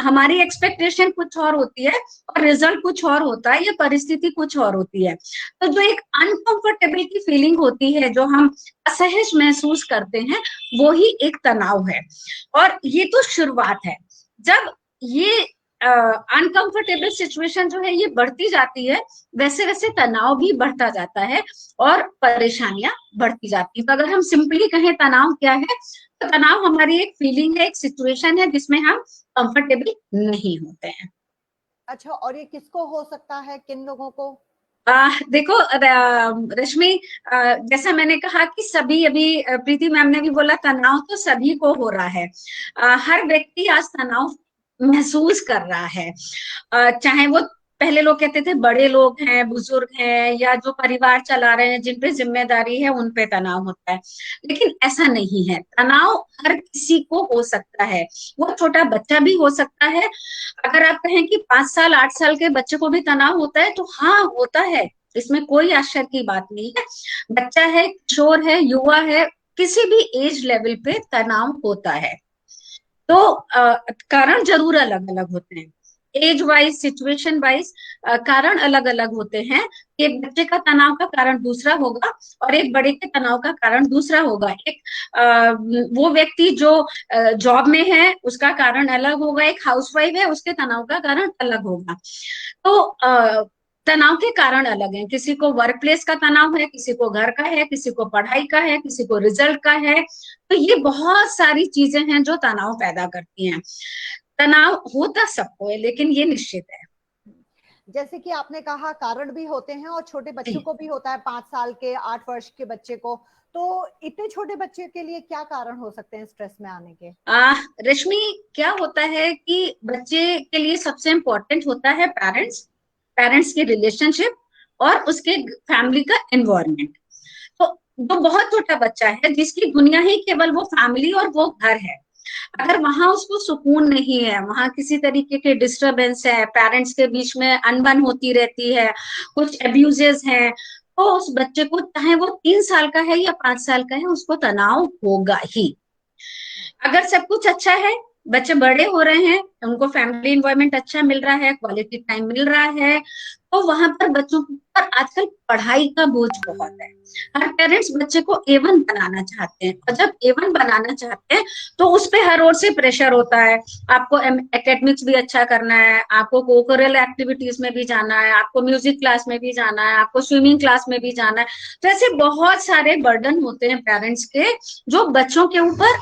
हमारी एक्सपेक्टेशन कुछ और होती है और रिजल्ट कुछ और होता है, या परिस्थिति कुछ और होती है। तो जो एक अनकंफर्टेबल की फीलिंग होती है, जो हम असहज महसूस करते हैं, वो ही एक तनाव है। और ये तो शुरुआत है। जब ये अनकंफर्टेबल सिचुएशन जो है ये बढ़ती जाती है, वैसे वैसे तनाव भी बढ़ता जाता है और परेशानियां बढ़ती जाती है। तो अगर हम सिंपली कहें तनाव क्या है, तो तनाव हमारी एक फीलिंग है, एक सिचुएशन है जिसमें हम कंफर्टेबल नहीं होते हैं। अच्छा, और ये किसको हो सकता है, किन लोगों को? देखो रश्मि, जैसा मैंने कहा कि सभी, अभी प्रीति मैम ने भी बोला, तनाव तो सभी को हो रहा है। हर व्यक्ति आज तनाव महसूस कर रहा है, चाहे वो, पहले लोग कहते थे बड़े लोग हैं, बुजुर्ग हैं, या जो परिवार चला रहे हैं, जिन पे जिम्मेदारी है, उन पे तनाव होता है। लेकिन ऐसा नहीं है, तनाव हर किसी को हो सकता है, वो छोटा बच्चा भी हो सकता है। अगर आप कहें कि 5 साल 8 साल के बच्चे को भी तनाव होता है, तो हाँ होता है, इसमें कोई आश्चर्य की बात नहीं है। बच्चा है, किशोर है, युवा है, किसी भी एज लेवल पे तनाव होता है। तो कारण जरूर अलग अलग होते हैं, एज वाइज, सिचुएशन वाइज कारण अलग अलग होते हैं। एक बच्चे का तनाव का कारण दूसरा होगा और एक बड़े के तनाव का कारण दूसरा होगा। एक वो व्यक्ति जो जॉब में है उसका कारण अलग होगा, एक हाउसवाइफ है उसके तनाव का कारण अलग होगा। तो तनाव के कारण अलग हैं, किसी को वर्क प्लेस का तनाव है, किसी को घर का है, किसी को पढ़ाई का है, किसी को रिजल्ट का है। तो ये बहुत सारी चीजें हैं जो तनाव पैदा करती हैं। तनाव होता सबको है, लेकिन ये निश्चित है। जैसे कि आपने कहा कारण भी होते हैं और छोटे बच्चों को भी होता है, 5 साल के, 8 वर्ष के बच्चे को। तो इतने छोटे बच्चे के लिए क्या कारण हो सकते हैं स्ट्रेस में आने के? रश्मि, क्या होता है कि बच्चे के लिए सबसे इम्पोर्टेंट होता है पेरेंट्स की रिलेशनशिप और उसके फैमिली का एनवायरनमेंट। तो जो बहुत छोटा बच्चा है, जिसकी दुनिया ही केवल वो फैमिली और वो घर है, अगर वहां उसको सुकून नहीं है, वहां किसी तरीके के डिस्टरबेंस है, पेरेंट्स के बीच में अनबन होती रहती है, कुछ एब्यूजेस हैं, तो उस बच्चे को, चाहे वो 3 साल का है या 5 साल का है, उसको तनाव होगा ही। अगर सब कुछ अच्छा है बच्चे बड़े हो रहे हैं, उनको फैमिली इन्वायरमेंट अच्छा मिल रहा है, क्वालिटी टाइम मिल रहा है, तो वहां पर बच्चों पर आजकल पढ़ाई का बोझ बहुत है। हर पेरेंट्स बच्चे को A1 बनाना चाहते हैं, और जब A1 बनाना चाहते हैं तो उस पे हर ओर से प्रेशर होता है। आपको एकेडमिक्स भी अच्छा करना है, आपको कोकरियल एक्टिविटीज में भी जाना है, आपको म्यूजिक क्लास में भी जाना है, आपको स्विमिंग क्लास में भी जाना है। तो ऐसे बहुत सारे बर्डन होते हैं पेरेंट्स के, जो बच्चों के ऊपर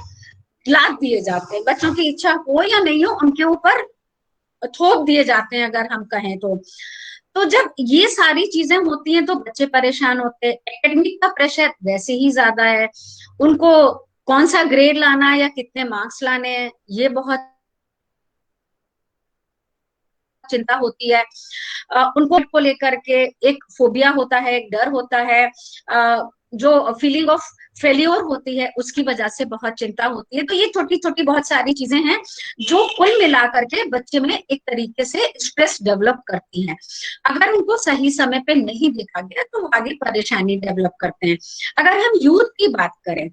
लाद दिए जाते हैं। बच्चों की इच्छा हो या नहीं हो, उनके ऊपर थोप दिए जाते हैं, अगर हम कहें तो। तो जब ये सारी चीजें होती हैं तो बच्चे परेशान होते हैं। एकेडमिक का प्रेशर वैसे ही ज्यादा है, उनको कौन सा ग्रेड लाना है या कितने मार्क्स लाने हैं, ये बहुत चिंता होती है। उनको को लेकर के एक फोबिया होता है, एक डर होता है, जो फीलिंग ऑफ फेल्योर होती है, उसकी वजह से बहुत चिंता होती है। तो ये छोटी छोटी बहुत सारी चीजें हैं जो कुल मिलाकर के बच्चे में एक तरीके से स्ट्रेस डेवलप करती हैं। अगर उनको सही समय पे नहीं देखा गया तो वो आगे परेशानी डेवलप करते हैं। अगर हम यूथ की बात करें,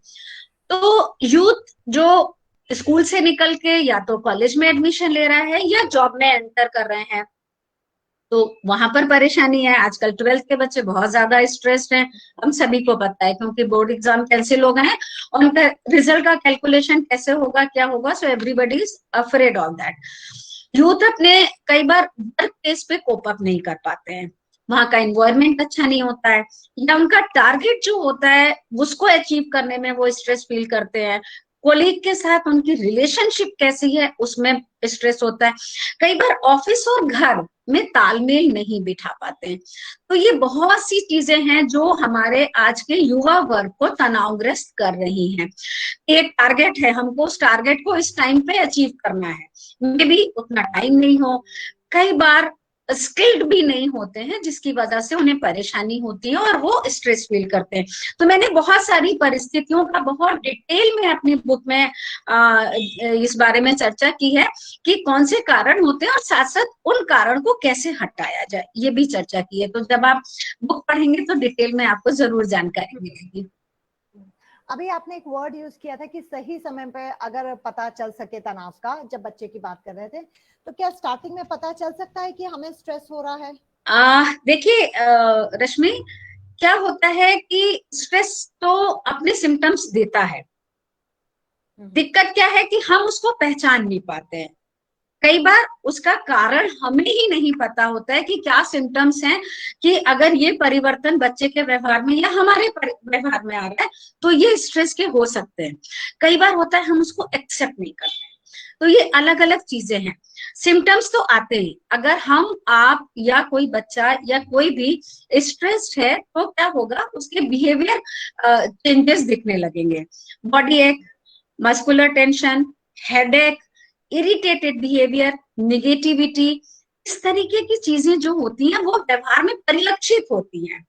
तो यूथ जो स्कूल से निकल के या तो कॉलेज में एडमिशन ले रहा है या जॉब में एंटर कर रहे हैं, तो वहां पर परेशानी है। आजकल 12th के बच्चे बहुत ज्यादा स्ट्रेस्ड हैं, हम सभी को पता है, क्योंकि बोर्ड एग्जाम कैंसिल हो गए हैं और उनका रिजल्ट का कैलकुलेशन कैसे होगा, क्या होगा, so everybody is afraid of that. Youth अपने कई बार वर्क प्लेस पे कोप अप नहीं कर पाते हैं, वहां का एनवायरमेंट अच्छा नहीं होता है, या उनका टारगेट जो होता है उसको अचीव करने में वो स्ट्रेस फील करते हैं। कोलीग के साथ उनकी रिलेशनशिप कैसी है उसमें स्ट्रेस होता है। कई बार ऑफिस और घर में तालमेल नहीं बिठा पाते हैं। तो ये बहुत सी चीजें हैं जो हमारे आज के युवा वर्ग को तनावग्रस्त कर रही हैं। एक टारगेट है, हमको उस टारगेट को इस टाइम पे अचीव करना है, मे भी उतना टाइम नहीं हो, कई बार स्किल्ड भी नहीं होते हैं, जिसकी वजह से उन्हें परेशानी होती है और वो स्ट्रेस फील करते हैं। तो मैंने बहुत सारी परिस्थितियों का बहुत डिटेल में अपनी बुक में इस बारे में चर्चा की है कि कौन से कारण होते हैं और साथ साथ उन कारण को कैसे हटाया जाए, ये भी चर्चा की है। तो जब आप बुक पढ़ेंगे तो डिटेल में आपको जरूर जानकारी मिलेगी। अभी आपने एक वर्ड यूज किया था कि सही समय पे अगर पता चल सके तनाव का, जब बच्चे की बात कर रहे थे, तो क्या स्टार्टिंग में पता चल सकता है कि हमें स्ट्रेस हो रहा है? देखिए रश्मि, क्या होता है कि स्ट्रेस तो अपने सिम्टम्स देता है। दिक्कत क्या है कि हम उसको पहचान नहीं पाते हैं। कई बार उसका कारण हमें ही नहीं पता होता है कि क्या सिम्टम्स हैं, कि अगर ये परिवर्तन बच्चे के व्यवहार में या हमारे व्यवहार में आ रहा है तो ये स्ट्रेस के हो सकते हैं। कई बार होता है हम उसको एक्सेप्ट नहीं करते। तो ये अलग अलग चीजें हैं। सिम्टम्स तो आते ही, अगर हम आप या कोई बच्चा या कोई भी स्ट्रेस्ड है तो क्या होगा, उसके बिहेवियर चेंजेस दिखने लगेंगे। बॉडी एक, muscular tension, headache, irritated behaviour, negativity, इस तरीके की चीजें जो होती हैं वो व्यवहार में परिलक्षित होती हैं।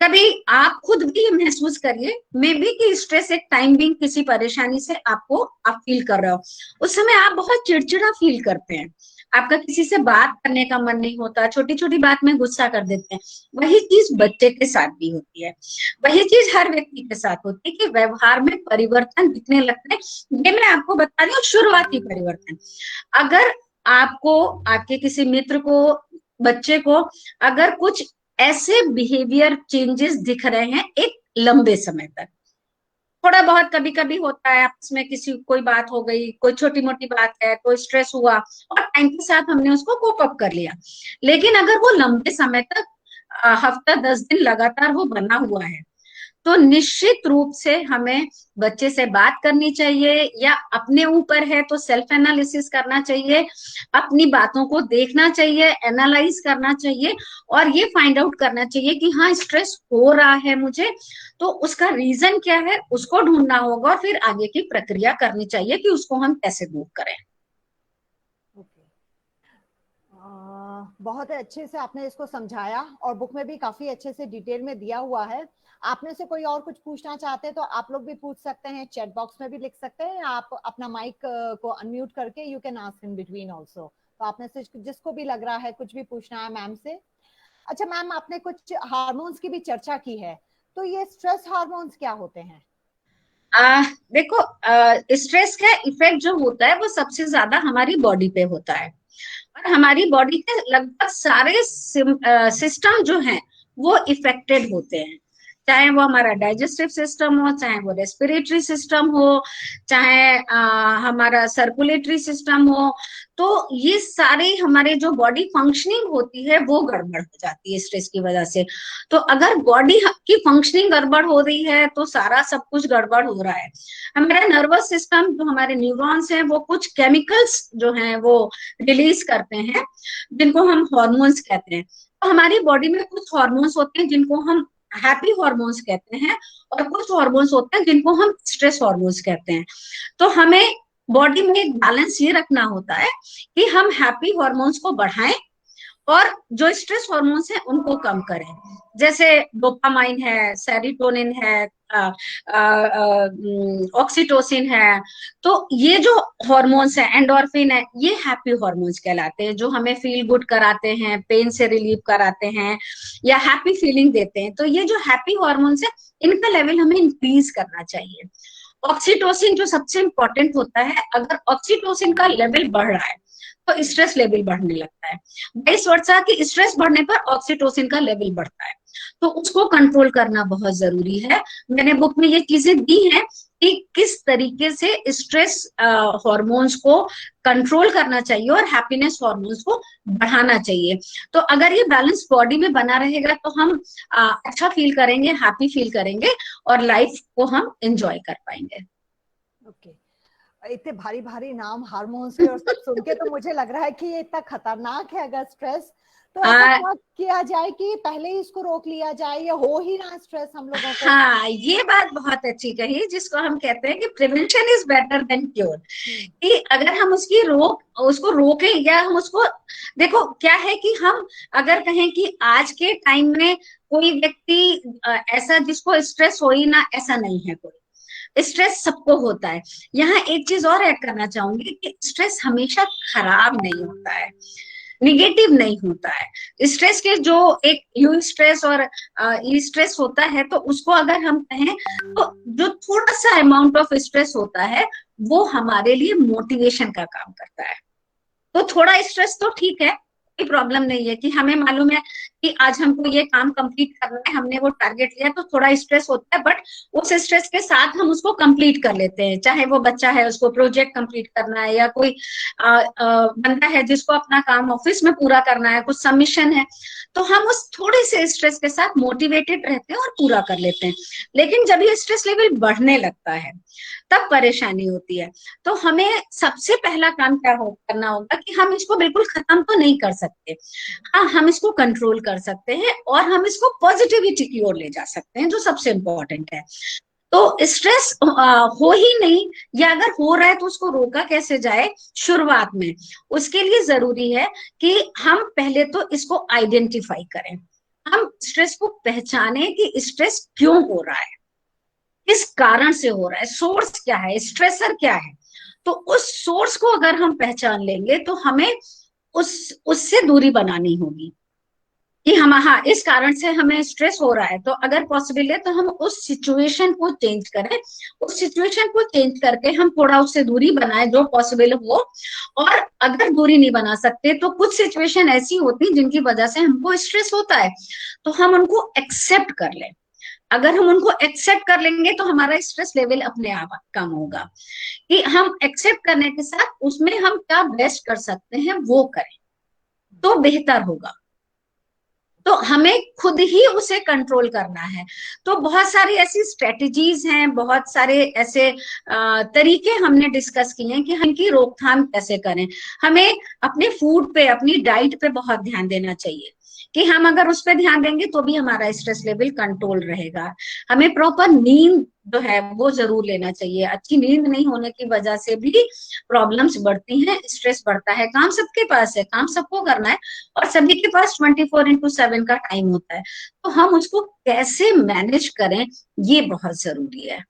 कभी आप खुद भी महसूस करिए, मे बी कि स्ट्रेस एक टाइम बिंग किसी परेशानी से आप फील कर रहे हो, उस समय आप बहुत चिड़चिड़ा फील करते हैं, आपका किसी से बात करने का मन नहीं होता, छोटी छोटी बात में गुस्सा कर देते हैं। वही चीज बच्चे के साथ भी होती है, वही चीज हर व्यक्ति के साथ होती है कि व्यवहार में परिवर्तन दिखने लगते हैं। ये मैं आपको बता रही हूँ शुरुआती परिवर्तन। अगर आपको, आपके किसी मित्र को, बच्चे को अगर कुछ ऐसे बिहेवियर चेंजेस दिख रहे हैं एक लंबे समय तक, थोड़ा बहुत कभी कभी होता है आपस में किसी कोई बात हो गई, कोई छोटी मोटी बात है, कोई स्ट्रेस हुआ और टाइम के साथ हमने उसको कोप अप कर लिया, लेकिन अगर वो लंबे समय तक हफ्ता 10 दिन लगातार वो बना हुआ है, तो निश्चित रूप से हमें बच्चे से बात करनी चाहिए, या अपने ऊपर है तो सेल्फ एनालिसिस करना चाहिए, अपनी बातों को देखना चाहिए, एनालाइज करना चाहिए और ये फाइंड आउट करना चाहिए कि हाँ स्ट्रेस हो रहा है मुझे, तो उसका रीजन क्या है उसको ढूंढना होगा और फिर आगे की प्रक्रिया करनी चाहिए कि उसको हम कैसे दूर करें। बहुत अच्छे से आपने इसको समझाया और बुक में भी काफी अच्छे से डिटेल में दिया हुआ है। आप में से कोई और कुछ पूछना चाहते हैं तो आप लोग भी पूछ सकते हैं, चैट बॉक्स में भी लिख सकते हैं, आप अपना माइक को अनम्यूट करके you can ask in between also. तो आप में से जिसको भी लग रहा है कुछ भी पूछना है मैम से। अच्छा मैम, आपने कुछ हार्मोन्स की भी चर्चा की है, तो ये स्ट्रेस हार्मोन्स क्या होते हैं? देखो, स्ट्रेस का इफेक्ट जो होता है वो सबसे ज्यादा हमारी बॉडी पे होता है, और हमारी बॉडी के लगभग सारे सिस्टम जो हैं वो इफेक्टेड होते हैं, चाहे वो हमारा डाइजेस्टिव सिस्टम हो, चाहे वो रेस्पिरेटरी सिस्टम हो, चाहे हमारा सर्कुलेटरी सिस्टम हो। तो ये सारे हमारे जो बॉडी फंक्शनिंग होती है वो गड़बड़ हो जाती है स्ट्रेस की वजह से। तो अगर बॉडी की फंक्शनिंग गड़बड़ हो रही है तो सारा सब कुछ गड़बड़ हो रहा है। हमारा नर्वस सिस्टम, जो हमारे न्यूरॉन्स हैं, वो कुछ केमिकल्स जो हैं वो रिलीज करते हैं, जिनको हम हॉर्मोन्स कहते हैं। तो हमारी बॉडी में कुछ हॉर्मोन्स होते हैं जिनको हम हैप्पी हॉर्मोन्स कहते हैं, और कुछ हॉर्मोन्स होते हैं जिनको हम स्ट्रेस हॉर्मोन्स कहते हैं। तो हमें बॉडी में एक बैलेंस ये रखना होता है कि हम हैप्पी हॉर्मोन्स को बढ़ाएं और जो स्ट्रेस हॉर्मोन्स हैं उनको कम करें। जैसे डोपामाइन है, सेरोटोनिन है, ऑक्सीटोसिन है। तो ये जो हॉर्मोन्स है, एंडोर्फिन है, ये हैप्पी हॉर्मोन्स कहलाते हैं, जो हमें फील गुड कराते हैं, पेन से रिलीव कराते हैं या हैप्पी फीलिंग देते हैं। तो ये जो हैप्पी हॉर्मोन्स है इनका लेवल हमें इंक्रीज करना चाहिए। ऑक्सीटोसिन जो सबसे इंपॉर्टेंट होता है, अगर ऑक्सीटोसिन का लेवल बढ़ रहा है तो स्ट्रेस लेवल बढ़ने लगता है। वाइस वर्सा कि स्ट्रेस बढ़ने पर ऑक्सीटोसिन का लेवल बढ़ता है, तो उसको कंट्रोल करना बहुत जरूरी है। मैंने बुक में ये चीजें दी हैं कि किस तरीके से स्ट्रेस हॉर्मोन्स को कंट्रोल करना चाहिए और हैप्पीनेस हॉर्मोन्स को बढ़ाना चाहिए। तो अगर ये बैलेंस बॉडी में बना रहेगा तो हम अच्छा फील करेंगे, हैप्पी फील करेंगे और लाइफ को हम एंजॉय कर पाएंगे। ओके, इतने भारी भारी नाम हार्मोन्स के, और सब सुन के तो मुझे लग रहा है कि ये इतना खतरनाक है। अगर स्ट्रेस, तो ऐसा क्या किया जाए कि पहले ही इसको रोक लिया जाए, या हो ही ना स्ट्रेस हम लोगों को? हाँ, ये बात बहुत अच्छी कही, जिसको हम कहते हैं कि prevention is better than cure. कि अगर हम उसको रोकें, या हम उसको, देखो क्या है कि हम अगर कहें कि आज के टाइम में कोई व्यक्ति ऐसा जिसको स्ट्रेस हो ही ना, ऐसा नहीं है कोई। स्ट्रेस सबको होता है। यहाँ एक चीज और ऐड करना चाहूंगी कि स्ट्रेस हमेशा खराब नहीं होता है, निगेटिव नहीं होता है। स्ट्रेस के जो एक यू स्ट्रेस और ई स्ट्रेस होता है, तो उसको अगर हम कहें तो जो थोड़ा सा अमाउंट ऑफ स्ट्रेस होता है वो हमारे लिए मोटिवेशन का काम करता है। तो थोड़ा स्ट्रेस तो ठीक है, कोई प्रॉब्लम नहीं है कि हमें मालूम है कि आज हमको ये काम कंप्लीट करना है, हमने वो टारगेट लिया, तो थोड़ा स्ट्रेस होता है, बट उस स्ट्रेस के साथ हम उसको कंप्लीट कर लेते हैं। चाहे वो बच्चा है, उसको प्रोजेक्ट कंप्लीट करना है, या कोई बंदा है जिसको अपना काम ऑफिस में पूरा करना है, कुछ सबमिशन है, तो हम उस थोड़े से स्ट्रेस के साथ मोटिवेटेड रहते हैं और पूरा कर लेते हैं। लेकिन जब ये स्ट्रेस लेवल बढ़ने लगता है तब परेशानी होती है। तो हमें सबसे पहला काम क्या करना होगा कि हम इसको बिल्कुल खत्म तो नहीं कर सकते, हाँ हम इसको कंट्रोल कर सकते हैं और हम इसको पॉजिटिविटी की ओर ले जा सकते हैं, जो सबसे इंपॉर्टेंट है। तो स्ट्रेस हो ही नहीं, या अगर हो रहा है तो उसको रोका कैसे जाए शुरुआत में, उसके लिए जरूरी है कि हम पहले तो इसको आइडेंटिफाई करें। हम स्ट्रेस को पहचाने कि स्ट्रेस क्यों हो रहा है, किस कारण से हो रहा है, सोर्स क्या है, स्ट्रेसर क्या है। तो उस सोर्स को अगर हम पहचान लेंगे तो हमें उससे दूरी बनानी होगी कि हम, हाँ इस कारण से हमें स्ट्रेस हो रहा है, तो अगर पॉसिबल है तो हम उस सिचुएशन को चेंज करें, उस सिचुएशन को चेंज करके हम थोड़ा उससे दूरी बनाएं जो पॉसिबल हो। और अगर दूरी नहीं बना सकते तो कुछ सिचुएशन ऐसी होती जिनकी वजह से हमको स्ट्रेस होता है, तो हम उनको एक्सेप्ट कर लें। अगर हम उनको एक्सेप्ट कर लेंगे तो हमारा स्ट्रेस लेवल अपने आप कम होगा। कि हम एक्सेप्ट करने के साथ उसमें हम क्या बेस्ट कर सकते हैं वो करें तो बेहतर होगा। तो हमें खुद ही उसे कंट्रोल करना है। तो बहुत सारी ऐसी स्ट्रेटजीज हैं, बहुत सारे ऐसे तरीके हमने डिस्कस किए हैं कि हम इनकी रोकथाम कैसे करें। हमें अपने फूड पे, अपनी डाइट पे बहुत ध्यान देना चाहिए कि हम अगर उस पर ध्यान देंगे तो भी हमारा स्ट्रेस लेवल कंट्रोल रहेगा। हमें प्रॉपर नींद जो है वो जरूर लेना चाहिए। अच्छी नींद नहीं होने की वजह से भी प्रॉब्लम्स बढ़ती हैं, स्ट्रेस बढ़ता है। काम सबके पास है, काम सबको करना है और सभी के पास 24/7 का टाइम होता है, तो हम उसको कैसे मैनेज करें ये बहुत जरूरी है।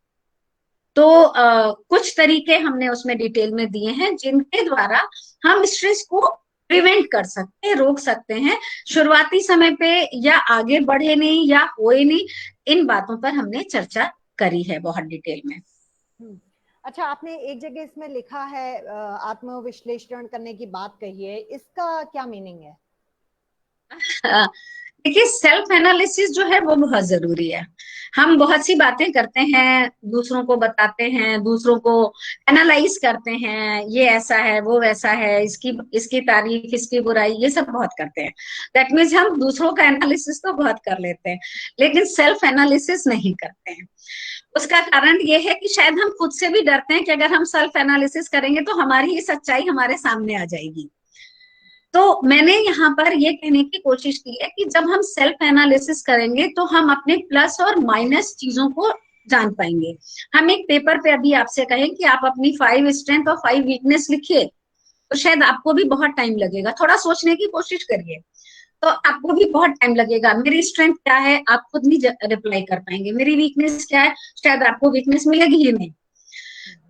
तो कुछ तरीके हमने उसमें डिटेल में दिए हैं जिनके द्वारा हम स्ट्रेस को प्रिवेंट कर सकते हैं, रोक सकते हैं शुरुआती समय पे, या आगे बढ़े नहीं या होए नहीं। इन बातों पर हमने चर्चा करी है बहुत डिटेल में। अच्छा, आपने एक जगह इसमें लिखा है आत्मविश्लेषण करने की बात कही है, इसका क्या मीनिंग है? देखिए, सेल्फ एनालिसिस जो है वो बहुत जरूरी है। हम बहुत सी बातें करते हैं, दूसरों को बताते हैं, दूसरों को एनालाइज करते हैं, ये ऐसा है, वो वैसा है, इसकी इसकी तारीफ, इसकी बुराई, ये सब बहुत करते हैं। दैट मीन्स हम दूसरों का एनालिसिस तो बहुत कर लेते हैं, लेकिन सेल्फ एनालिसिस नहीं करते हैं। उसका कारण ये है कि शायद हम खुद से भी डरते हैं कि अगर हम सेल्फ एनालिसिस करेंगे तो हमारी ये सच्चाई हमारे सामने आ जाएगी। तो मैंने यहाँ पर ये कहने की कोशिश की है कि जब हम सेल्फ एनालिसिस करेंगे तो हम अपने प्लस और माइनस चीजों को जान पाएंगे। हम एक पेपर पे अभी आपसे कहें कि आप अपनी 5 स्ट्रेंथ और 5 वीकनेस लिखिए, तो शायद आपको भी बहुत टाइम लगेगा। थोड़ा सोचने की कोशिश करिए, तो आपको भी बहुत टाइम लगेगा। मेरी स्ट्रेंथ क्या है, आप खुद नहीं रिप्लाई कर पाएंगे। मेरी वीकनेस क्या है, शायद आपको वीकनेस मिलेगी ही नहीं।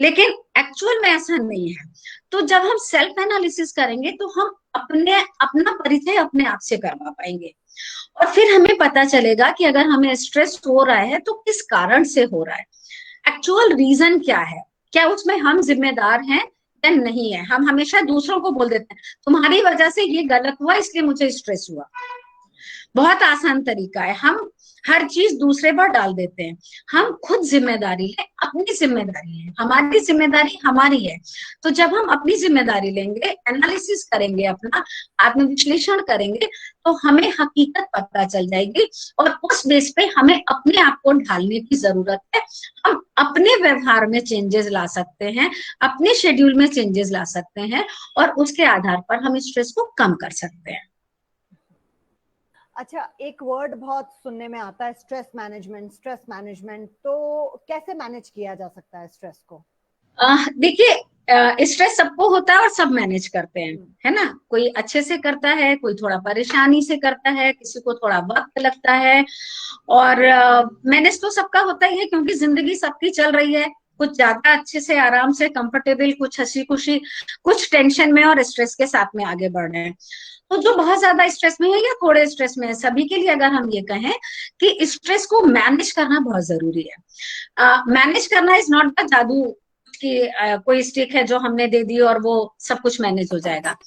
लेकिन एक्चुअल में ऐसा नहीं है। तो जब हम सेल्फ एनालिसिस करेंगे तो हम अपना परिचय अपने आप से करवा पाएंगे, और फिर हमें पता चलेगा कि अगर हमें स्ट्रेस हो रहा है तो किस कारण से हो रहा है, एक्चुअल रीजन क्या है, क्या उसमें हम जिम्मेदार हैं या नहीं है। हम हमेशा दूसरों को बोल देते हैं तुम्हारी वजह से ये गलत हुआ इसलिए मुझे स्ट्रेस हुआ। बहुत आसान तरीका है, हम हर चीज दूसरे पर डाल देते हैं। हम खुद जिम्मेदारी लें, अपनी जिम्मेदारी है, हमारी जिम्मेदारी हमारी है। तो जब हम अपनी जिम्मेदारी लेंगे, एनालिसिस करेंगे, अपना आत्मविश्लेषण करेंगे, तो हमें हकीकत पता चल जाएगी, और उस बेस पे हमें अपने आप को ढालने की जरूरत है। हम अपने व्यवहार में चेंजेस ला सकते हैं, अपने शेड्यूल में चेंजेस ला सकते हैं, और उसके आधार पर हम स्ट्रेस को कम कर सकते हैं। अच्छा, एक वर्ड बहुत सुनने में आता है, स्ट्रेस मैनेजमेंट। स्ट्रेस मैनेजमेंट तो कैसे मैनेज किया जा सकता है स्ट्रेस को? देखिए, स्ट्रेस सबको होता है और सब मैनेज करते हैं, है ना। कोई अच्छे से करता है, कोई थोड़ा परेशानी से करता है, किसी को थोड़ा वक्त लगता है, और मैनेज तो सबका होता ही है, क्योंकि जिंदगी सबकी चल रही है। कुछ ज्यादा अच्छे से, आराम से, कंफर्टेबल, कुछ हंसी खुशी, कुछ टेंशन में और स्ट्रेस के साथ में आगे बढ़ रहे हैं। तो जो बहुत ज्यादा स्ट्रेस में है या थोड़े स्ट्रेस में है, सभी के लिए अगर हम ये कहें कि स्ट्रेस को मैनेज करना बहुत जरूरी है। मैनेज करना इज नॉट द जादू कि कोई स्टिक है जो हमने दे दी और वो सब कुछ मैनेज हो जाएगा।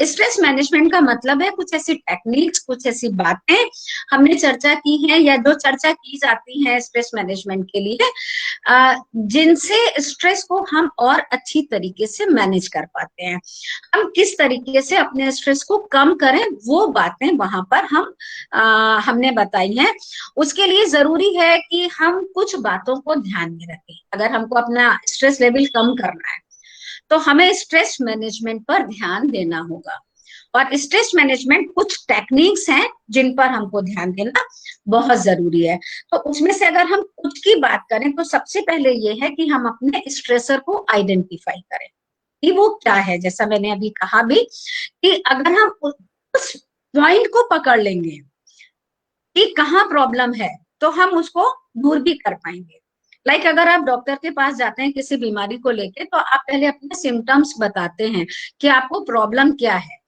स्ट्रेस मैनेजमेंट का मतलब है कुछ ऐसी टेक्निक्स, कुछ ऐसी बातें हमने चर्चा की हैं या जो चर्चा की जाती हैं स्ट्रेस मैनेजमेंट के लिए, जिनसे स्ट्रेस को हम और अच्छी तरीके से मैनेज कर पाते हैं। हम किस तरीके से अपने स्ट्रेस को कम करें, वो बातें वहां पर हमने बताई हैं। उसके लिए जरूरी है कि हम कुछ बातों को ध्यान में रखें। अगर हमको अपना स्ट्रेस लेवल कम करना है तो हमें स्ट्रेस मैनेजमेंट पर ध्यान देना होगा, और स्ट्रेस मैनेजमेंट कुछ टेक्निक्स हैं जिन पर हमको ध्यान देना बहुत जरूरी है। तो उसमें से अगर हम कुछ की बात करें तो सबसे पहले ये है कि हम अपने स्ट्रेसर को आइडेंटिफाई करें कि वो क्या है। जैसा मैंने अभी कहा भी कि अगर हम उस पॉइंट को पकड़ लेंगे कि कहाँ प्रॉब्लम है, तो हम उसको दूर भी कर पाएंगे। लाइक अगर आप डॉक्टर के पास जाते हैं किसी बीमारी को लेके, तो आप पहले अपने सिम्टम्स बताते हैं कि आपको प्रॉब्लम क्या है,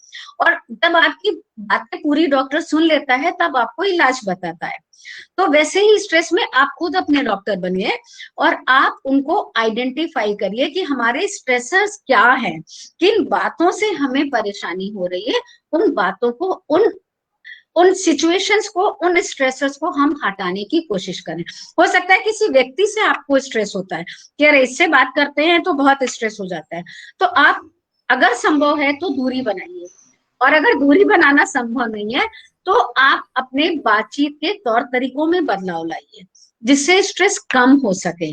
और जब आपकी बातें पूरी डॉक्टर सुन लेता है तब आपको इलाज बताता है। तो वैसे ही स्ट्रेस में आप खुद अपने डॉक्टर बनिए और आप उनको आइडेंटिफाई करिए कि हमारे स्ट्रेसर्स क्या हैं, किन बातों से हमें परेशानी हो रही है। उन बातों को, उन सिचुएशंस को, उन स्ट्रेसर्स को हम हटाने की कोशिश करें। हो सकता है किसी व्यक्ति से आपको स्ट्रेस होता है कि अरे इससे बात करते हैं तो बहुत स्ट्रेस हो जाता है, तो आप अगर संभव है तो दूरी बनाइए, और अगर दूरी बनाना संभव नहीं है तो आप अपने बातचीत के तौर तरीकों में बदलाव लाइए जिससे स्ट्रेस कम हो सके।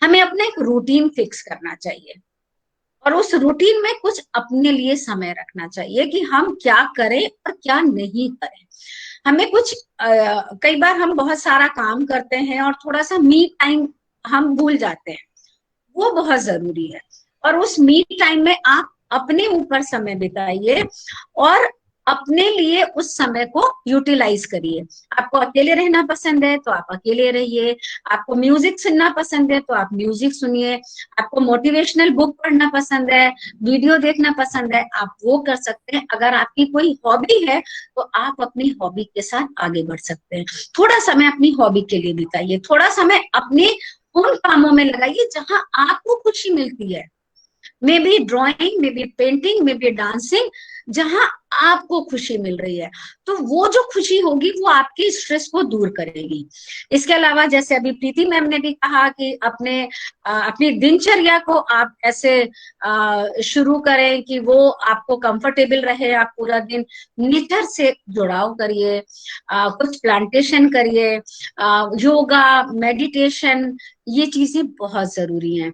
हमें अपना एक रूटीन फिक्स करना चाहिए, और उस रूटीन में कुछ अपने लिए समय रखना चाहिए कि हम क्या करें और क्या नहीं करें। हमें कुछ कई बार हम बहुत सारा काम करते हैं और थोड़ा सा मी टाइम हम भूल जाते हैं, वो बहुत जरूरी है। और उस मी टाइम में आप अपने ऊपर समय बिताइए और अपने लिए उस समय को यूटिलाइज करिए। आपको अकेले रहना पसंद है तो आप अकेले रहिए, आपको म्यूजिक सुनना पसंद है तो आप म्यूजिक सुनिए, आपको मोटिवेशनल बुक पढ़ना पसंद है, वीडियो देखना पसंद है, आप वो कर सकते हैं। अगर आपकी कोई हॉबी है तो आप अपनी हॉबी के साथ आगे बढ़ सकते हैं। थोड़ा समय अपनी हॉबी के लिए बिताइए, थोड़ा समय अपने उन कामों में लगाइए जहां आपको खुशी मिलती है। May be drawing, may be painting, may be dancing, जहां आपको खुशी मिल रही है, तो वो जो खुशी होगी वो आपके स्ट्रेस को दूर करेगी। इसके अलावा जैसे अभी प्रीति मैम ने भी कहा कि अपनी दिनचर्या को आप ऐसे शुरू करें कि वो आपको कंफर्टेबल रहे, आप पूरा दिन नेचर से जुड़ाव करिए, कुछ प्लांटेशन करिए, योगा, मेडिटेशन, ये चीजें बहुत जरूरी हैं।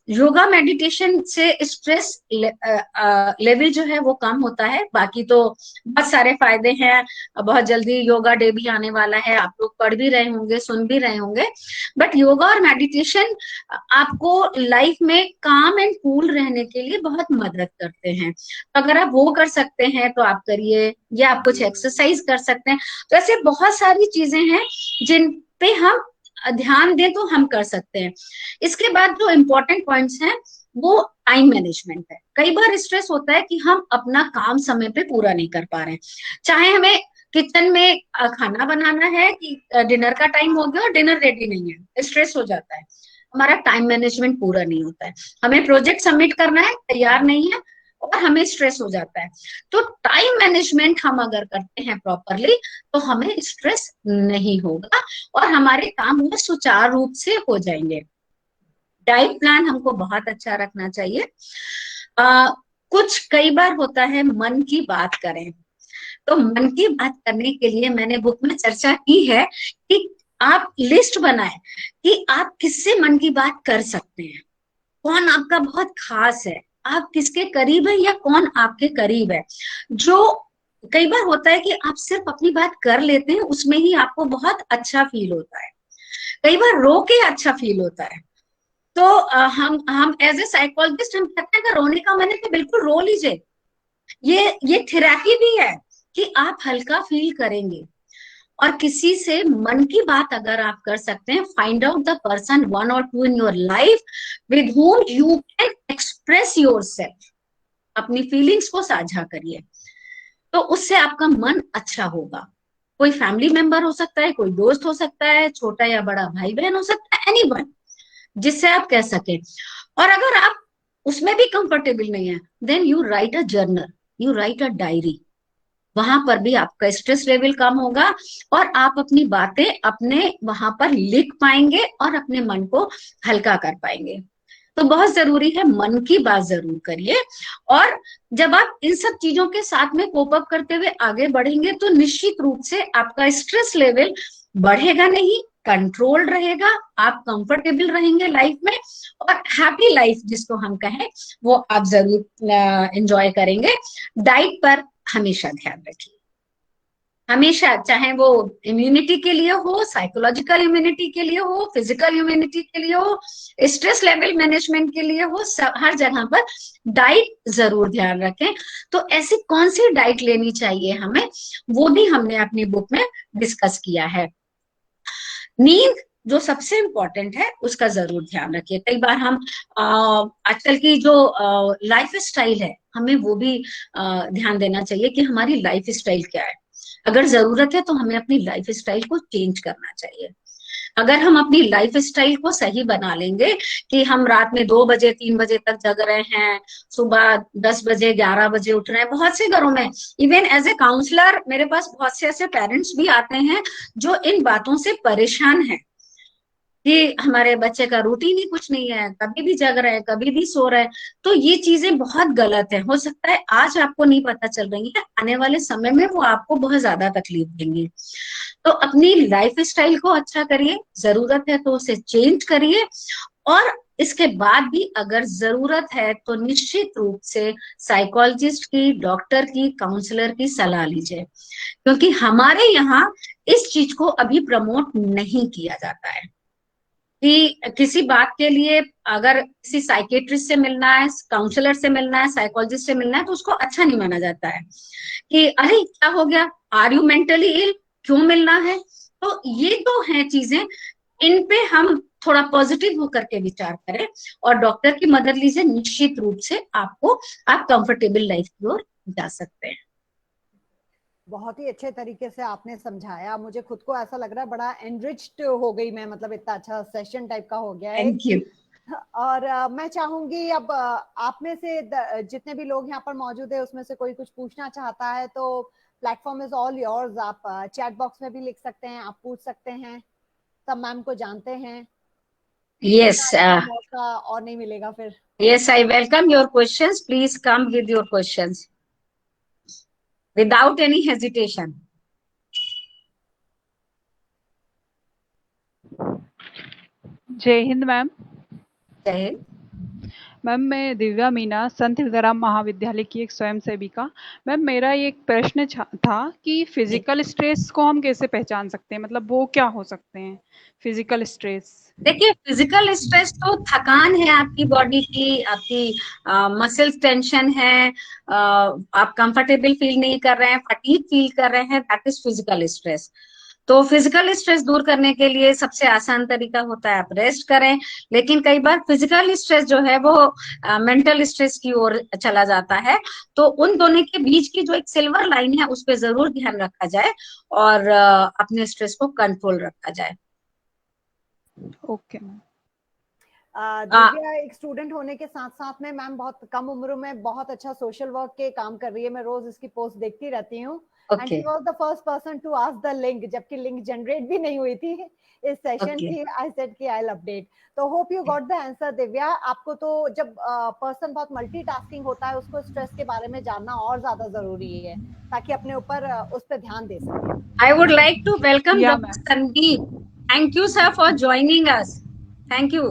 योगा मेडिटेशन से स्ट्रेस लेवल जो है वो कम होता है। बाकी तो बहुत सारे फायदे हैं। बहुत जल्दी योगा डे भी आने वाला है, आप लोग पढ़ भी रहे होंगे, सुन भी रहे होंगे। बट योगा और मेडिटेशन आपको लाइफ में काम एंड कूल रहने के लिए बहुत मदद करते हैं। तो अगर आप वो कर सकते हैं तो आप करिए, या आप कुछ एक्सरसाइज कर सकते हैं। तो ऐसे बहुत सारी चीजें हैं जिन पे हम ध्यान दें तो हम कर सकते हैं। इसके बाद जो इम्पोर्टेंट पॉइंट्स हैं वो टाइम मैनेजमेंट है। कई बार स्ट्रेस होता है कि हम अपना काम समय पे पूरा नहीं कर पा रहे हैं, चाहे हमें किचन में खाना बनाना है कि डिनर का टाइम हो गया और डिनर रेडी नहीं है, स्ट्रेस हो जाता है, हमारा टाइम मैनेजमेंट पूरा नहीं होता है। हमें प्रोजेक्ट सबमिट करना है, तैयार नहीं है और हमें स्ट्रेस हो जाता है। तो टाइम मैनेजमेंट हम अगर करते हैं प्रॉपरली तो हमें स्ट्रेस नहीं होगा और हमारे काम वो सुचारू रूप से हो जाएंगे। डाइट प्लान हमको बहुत अच्छा रखना चाहिए। कुछ कई बार होता है मन की बात करें, तो मन की बात करने के लिए मैंने बुक में चर्चा की है कि आप लिस्ट बनाएं कि आप किससे मन की बात कर सकते हैं, कौन आपका बहुत खास है, आप किसके करीब है या कौन आपके करीब है। जो कई बार होता है कि आप सिर्फ अपनी बात कर लेते हैं, उसमें ही आपको बहुत अच्छा फील होता है, कई बार रो के अच्छा फील होता है। तो हम एज ए साइकोलॉजिस्ट हम कहते हैं कि रोने का मन है तो बिल्कुल रो लीजिए, ये थेरेपी भी है कि आप हल्का फील करेंगे। और किसी से मन की बात अगर आप कर सकते हैं, find out the person 1 or 2 in your life with whom you can express yourself, अपनी फीलिंग्स को साझा करिए, तो उससे आपका मन अच्छा होगा। कोई फैमिली मेंबर हो सकता है, कोई दोस्त हो सकता है, छोटा या बड़ा भाई बहन हो सकता है, एनीवन जिससे आप कह सके। और अगर आप उसमें भी कंफर्टेबल नहीं है, then you write a journal, you write a diary, वहां पर भी आपका स्ट्रेस लेवल कम होगा और आप अपनी बातें अपने वहां पर लिख पाएंगे और अपने मन को हल्का कर पाएंगे। तो बहुत जरूरी है, मन की बात जरूर करिए। और जब आप इन सब चीजों के साथ में कोप अप करते हुए आगे बढ़ेंगे तो निश्चित रूप से आपका स्ट्रेस लेवल बढ़ेगा नहीं, कंट्रोल रहेगा, आप कंफर्टेबल रहेंगे लाइफ में और हैप्पी लाइफ जिसको हम कहें वो आप जरूर एंजॉय करेंगे। डाइट पर हमेशा ध्यान रखिए, हमेशा, चाहे वो इम्यूनिटी के लिए हो, साइकोलॉजिकल इम्यूनिटी के लिए हो, फिजिकल इम्यूनिटी के लिए हो, स्ट्रेस लेवल मैनेजमेंट के लिए हो, हर जगह पर डाइट जरूर ध्यान रखें। तो ऐसी कौन सी डाइट लेनी चाहिए हमें, वो भी हमने अपनी बुक में डिस्कस किया है। नींद जो सबसे इम्पोर्टेंट है उसका जरूर ध्यान रखिए। कई बार हम आजकल की जो लाइफ स्टाइल है, हमें वो भी ध्यान देना चाहिए कि हमारी लाइफ स्टाइल क्या है। अगर जरूरत है तो हमें अपनी लाइफ स्टाइल को चेंज करना चाहिए। अगर हम अपनी लाइफ स्टाइल को सही बना लेंगे कि हम रात में 2 बजे 3 बजे तक जग रहे हैं, सुबह 10 बजे 11 बजे उठ रहे हैं, बहुत से घरों में, इवन एज ए काउंसलर मेरे पास बहुत से ऐसे पेरेंट्स भी आते हैं जो इन बातों से परेशान हैं कि हमारे बच्चे का रूटीन ही कुछ नहीं है, कभी भी जग रहे हैं, कभी भी सो रहे हैं। तो ये चीजें बहुत गलत है। हो सकता है आज आपको नहीं पता चल रही है, आने वाले समय में वो आपको बहुत ज्यादा तकलीफ देंगी। तो अपनी लाइफ स्टाइल को अच्छा करिए, जरूरत है तो उसे चेंज करिए, और इसके बाद भी अगर जरूरत है तो निश्चित रूप से साइकोलॉजिस्ट की, डॉक्टर की, काउंसलर की सलाह लीजिए, क्योंकि हमारे यहाँ इस चीज को अभी प्रमोट नहीं किया जाता है कि किसी बात के लिए अगर किसी साइकेट्रिस्ट से मिलना है, काउंसलर से मिलना है, साइकोलॉजिस्ट से मिलना है, तो उसको अच्छा नहीं माना जाता है कि अरे क्या हो गया, आर यू मेंटली इल, क्यों मिलना है। तो ये तो है चीजें, इन पे हम थोड़ा पॉजिटिव होकर के विचार करें और डॉक्टर की मदद लीजिए, निश्चित रूप से आप कंफर्टेबल लाइफ की ओर जा सकते हैं। बहुत ही अच्छे तरीके से आपने समझाया, मुझे खुद को ऐसा लग रहा है बड़ा एनरिच्ड हो गई मैं, मतलब इतना अच्छा सेशन टाइप का हो गया है। Thank you. और मैं चाहूंगी अब आप में से जितने भी लोग यहाँ पर मौजूद है उसमें से कोई कुछ पूछना चाहता है तो प्लेटफॉर्म इज ऑल योर्स। आप चैट बॉक्स में भी लिख सकते हैं, आप पूछ सकते हैं। सब मैम को जानते हैं, यस मौका और नहीं मिलेगा फिर। Yes, I welcome your questions, please come with your questions without any hesitation. जय हिंद मैम। जय हिंद मैम मैं दिव्या मीना, संत हिरदाराम महाविद्यालय की एक स्वयं सेविका। मैम मेरा एक प्रश्न था कि फिजिकल स्ट्रेस को हम कैसे पहचान सकते हैं, मतलब वो क्या हो सकते हैं फिजिकल स्ट्रेस? देखिए, फिजिकल स्ट्रेस तो थकान है आपकी बॉडी की, आपकी मसल्स टेंशन है, आप कंफर्टेबल फील नहीं कर रहे हैं, फटीग फील कर रहे हैं, दैट इज फिजिकल स्ट्रेस। तो फिजिकल स्ट्रेस दूर करने के लिए सबसे आसान तरीका होता है आप रेस्ट करें, लेकिन कई बार फिजिकल स्ट्रेस जो है वो मेंटल स्ट्रेस की ओर चला जाता है। तो उन दोनों के बीच की जो एक सिल्वर लाइन है उस पर जरूर ध्यान रखा जाए और अपने स्ट्रेस को कंट्रोल रखा जाए। Okay ma'am. दिव्या एक स्टूडेंट होने के साथ साथ में मैम बहुत कम उम्र में बहुत अच्छा सोशल वर्क के काम कर रही है। मैं रोज इसकी पोस्ट देखती रहती हूँ। And she was the first person to ask the link, जबकि लिंक जनरेट भी नहीं हुई थी इस सेशन की। आई सेड कि आई विल अपडेट। तो hope you got the answer Divya. आपको तो जब पर्सन बहुत मल्टीटास्किंग होता है उसको स्ट्रेस के बारे में जानना और ज्यादा जरूरी है ताकि अपने ऊपर उस पर ध्यान दे सके। I would like to welcome doctor Sandeep. Thank you sir for joining us. Thank you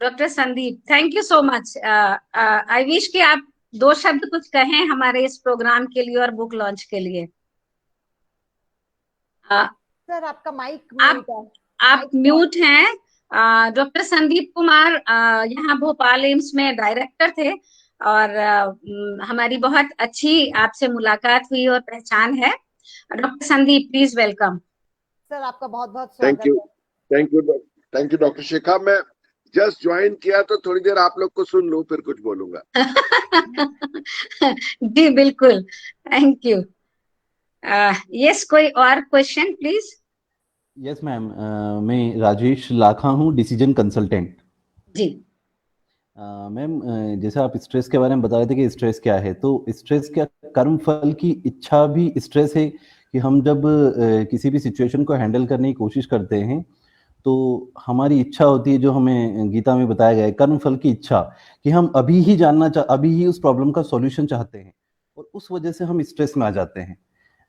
doctor Sandeep, thank you so much. I wish कि आप 2 शब्द कुछ कहें हमारे इस प्रोग्राम के लिए और बुक लॉन्च के लिए। सर आपका माइक म्यूट है। आप म्यूट हैं। डॉक्टर संदीप कुमार यहाँ भोपाल एम्स में डायरेक्टर थे और हमारी बहुत अच्छी आपसे मुलाकात हुई और पहचान है। Doctor Sandeep, please welcome. Sir आपका बहुत बहुत स्वागत है। थैंक यू डॉक्टर शिखा। मैं जस्ट ज्वाइन किया तो थोड़ी देर आप लोग को सुन लूं फिर कुछ बोलूंगा। जी बिल्कुल, थैंक यू। यस, कोई और क्वेश्चन प्लीज? यस मैम, मैं राजेश लाखा हूँ, डिसीजन कंसल्टेंट। जी मैम, जैसे आप स्ट्रेस के बारे में बता रहे थे कि स्ट्रेस क्या है, तो स्ट्रेस क्या कर्म फल की इच्छा भी स्ट्रेस है? कि हम जब किसी भी सिचुएशन को हैंडल करने की कोशिश करते हैं तो हमारी इच्छा होती है, जो हमें गीता में बताया गया है, कर्म फल की इच्छा, कि हम अभी ही अभी ही उस प्रॉब्लम का सॉल्यूशन चाहते हैं और उस वजह से हम स्ट्रेस में आ जाते हैं।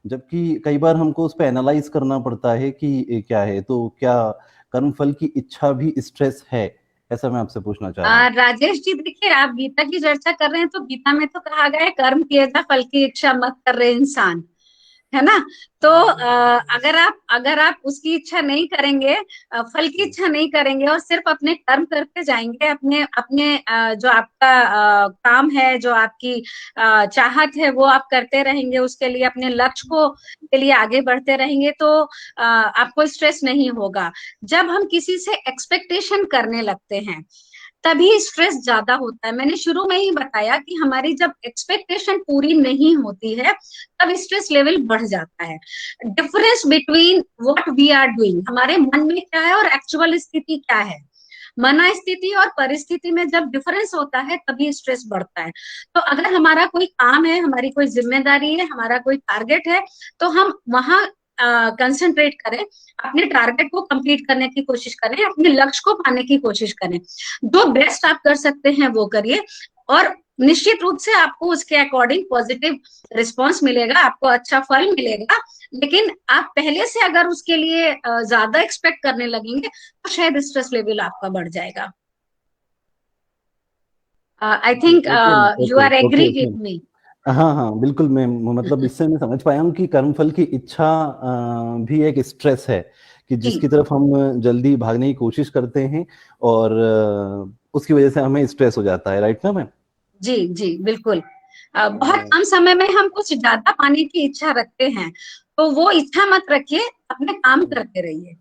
जबकि कई बार हमको उस पर एनालाइज करना पड़ता है कि क्या है। तो क्या कर्मफल की इच्छा भी स्ट्रेस है? ऐसा मैं आपसे पूछना चाह रहा हूँ। राजेश जी, देखिए आप गीता की चर्चा कर रहे हैं तो गीता में तो कहा गया है कर्म किए जा फल की इच्छा मत कर रहे इंसान, है ना? तो अगर आप उसकी इच्छा नहीं करेंगे, फल की इच्छा नहीं करेंगे और सिर्फ अपने कर्म करते जाएंगे, अपने जो आपका काम है, जो आपकी चाहत है वो आप करते रहेंगे, उसके लिए अपने लक्ष्य को के लिए आगे बढ़ते रहेंगे, तो आपको स्ट्रेस नहीं होगा। जब हम किसी से एक्सपेक्टेशन करने लगते हैं तभी स्ट्रेस ज्यादा होता है। मैंने शुरू में ही बताया कि हमारी जब एक्सपेक्टेशन पूरी नहीं होती है तब स्ट्रेस लेवल बढ़ जाता है। Difference between what we are doing, हमारे मन में क्या है और एक्चुअल स्थिति क्या है, मना स्थिति और परिस्थिति में जब डिफरेंस होता है तभी स्ट्रेस बढ़ता है। तो अगर हमारा कोई काम है, हमारी कोई जिम्मेदारी है, हमारा कोई टारगेट है, तो हम वहां कंसंट्रेट करें, अपने टारगेट को कंप्लीट करने की कोशिश करें, अपने लक्ष्य को पाने की कोशिश करें। जो बेस्ट आप कर सकते हैं वो करिए और निश्चित रूप से आपको उसके अकॉर्डिंग पॉजिटिव रिस्पॉन्स मिलेगा, आपको अच्छा फल मिलेगा। लेकिन आप पहले से अगर उसके लिए ज्यादा एक्सपेक्ट करने लगेंगे तो शायद स्ट्रेस लेवल आपका बढ़ जाएगा। I think you are agree with me. हाँ, बिल्कुल। मैं मतलब इससे मैं समझ पाया हूँ कि कर्मफल की इच्छा भी एक स्ट्रेस है, कि जिसकी तरफ हम जल्दी भागने की कोशिश करते हैं और उसकी वजह से हमें स्ट्रेस हो जाता है। राइट ना मैम? जी जी बिल्कुल। बहुत कम समय में हम कुछ ज्यादा पाने की इच्छा रखते हैं, तो वो इच्छा मत रखिए, अपने काम करते रहिए।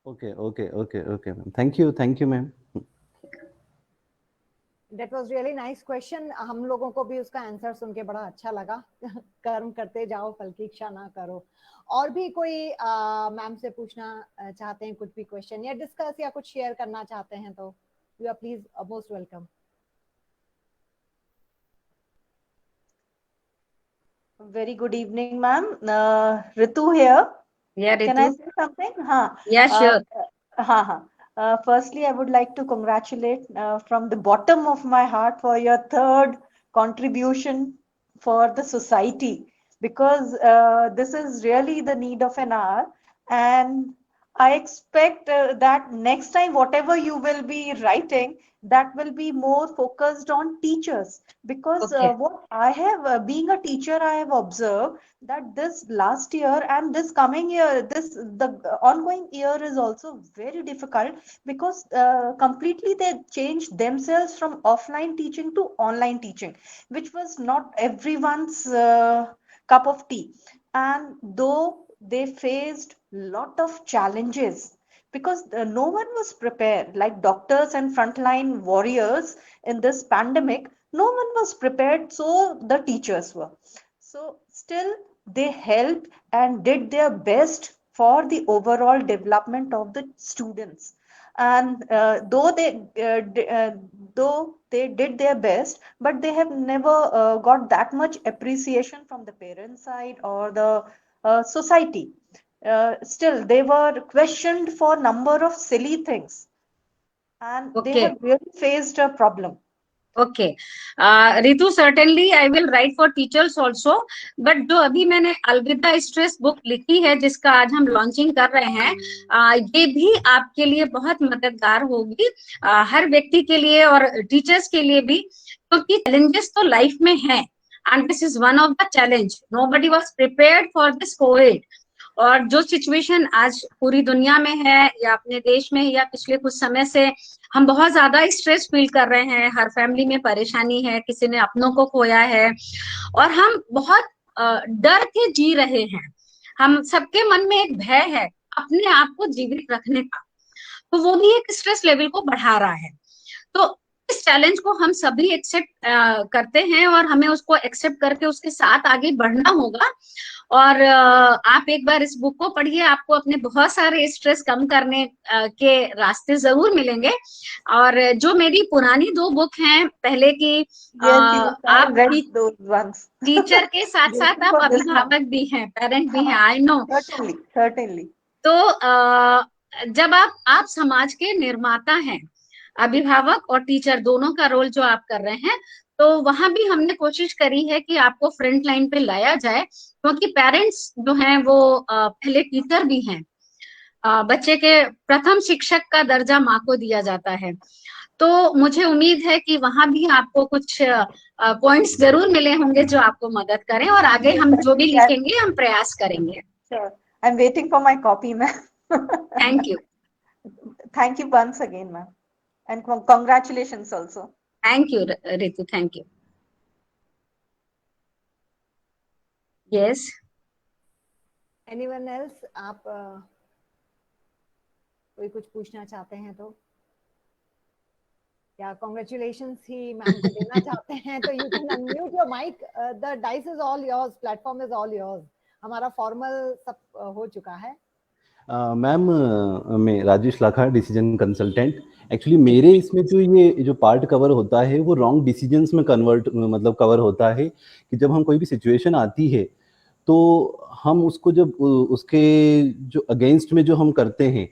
Okay ma'am, thank you ma'am. That was really nice question. हम लोगों को भी उसका आंसर सुन के बड़ा अच्छा लगा। कर्म करते जाओ, फल की इच्छा ना करो। और भी कोई मैम से पूछना चाहते हैं कुछ भी क्वेश्चन या डिस्कस या कुछ शेयर करना चाहते हैं तो you are please most welcome. Very good evening, ma'am. Ritu here. Yeah, Can I Ritu. say something? हाँ. Yeah, sure. हाँ. Firstly, I would like to congratulate from the bottom of my heart for your third contribution for the society, because this is really the need of an hour, and I expect that next time whatever you will be writing, that will be more focused on teachers, because Okay. what I have, being a teacher, I have observed that this last year and this coming year, the ongoing year is also very difficult, because completely they changed themselves from offline teaching to online teaching, which was not everyone's cup of tea. And though they faced lot of challenges, because no one was prepared, like doctors and frontline warriors in this pandemic, no one was prepared, so the teachers were. So still they helped and did their best for the overall development of the students. And though they did their best, but they have never got that much appreciation from the parent side or the society. Still, they were questioned for number of silly things, and they Okay. have really faced a problem. Okay Ritu, certainly I will write for teachers also, but जो अभी मैंने अलविदा stress book लिखी है जिसका आज हम launching कर रहे हैं, ये भी आपके लिए बहुत मददगार होगी, हर व्यक्ति के लिए और टीचर्स के लिए भी, क्योंकि चैलेंजेस तो लाइफ में है and this is one of the challenge. Nobody was prepared for this Covid, और जो सिचुएशन आज पूरी दुनिया में है या अपने देश में या पिछले कुछ समय से हम बहुत ज्यादा स्ट्रेस फील कर रहे हैं, हर फैमिली में परेशानी है, किसी ने अपनों को खोया है और हम बहुत डर के जी रहे हैं। हम सबके मन में एक भय है अपने आप को जीवित रखने का, तो वो भी एक स्ट्रेस लेवल को बढ़ा रहा है। तो इस चैलेंज को हम सभी एक्सेप्ट करते हैं और हमें उसको एक्सेप्ट करके उसके साथ आगे बढ़ना होगा। और आप एक बार इस बुक को पढ़िए, आपको अपने बहुत सारे स्ट्रेस कम करने के रास्ते जरूर मिलेंगे। और जो मेरी पुरानी 2 बुक हैं पहले की, आप टीचर के साथ साथ आप अभिभावक भी हैं, पेरेंट भी हैं, आई नो। Certainly. तो जब आप समाज के निर्माता हैं, अभिभावक और टीचर दोनों का रोल जो आप कर रहे हैं, तो वहां भी हमने कोशिश करी है कि आपको फ्रंट लाइन पे लाया जाए, क्योंकि पेरेंट्स जो हैं वो पहले टीचर भी हैं। बच्चे के प्रथम शिक्षक का दर्जा माँ को दिया जाता है। तो मुझे उम्मीद है कि वहां भी आपको कुछ पॉइंट्स जरूर मिले होंगे जो आपको मदद करें, और आगे हम जो भी लिखेंगे हम प्रयास करेंगे। Sure. I'm waiting for my copy, ma'am. Thank you. Thank you once again, ma'am. And congratulations also. Thank you Ritu, thank you. Yes, anyone else? आप कोई कुछ पूछना चाहते हैं तो, या कांग्रेचुलेशंस ही मैम को देना चाहते हैं तो you can unmute your mike. The dice is all yours, platform is all yours. हमारा फॉर्मल सब हो चुका है। मैम, मैं Rajesh Lakha, decision consultant. Actually मेरे इसमें जो पार्ट कवर होता है वो रॉन्ग डिसीजंस में कवर होता है कि जब हम कोई भी सिचुएशन आती है तो हम उसको जब उसके जो अगेंस्ट में जो हम करते हैं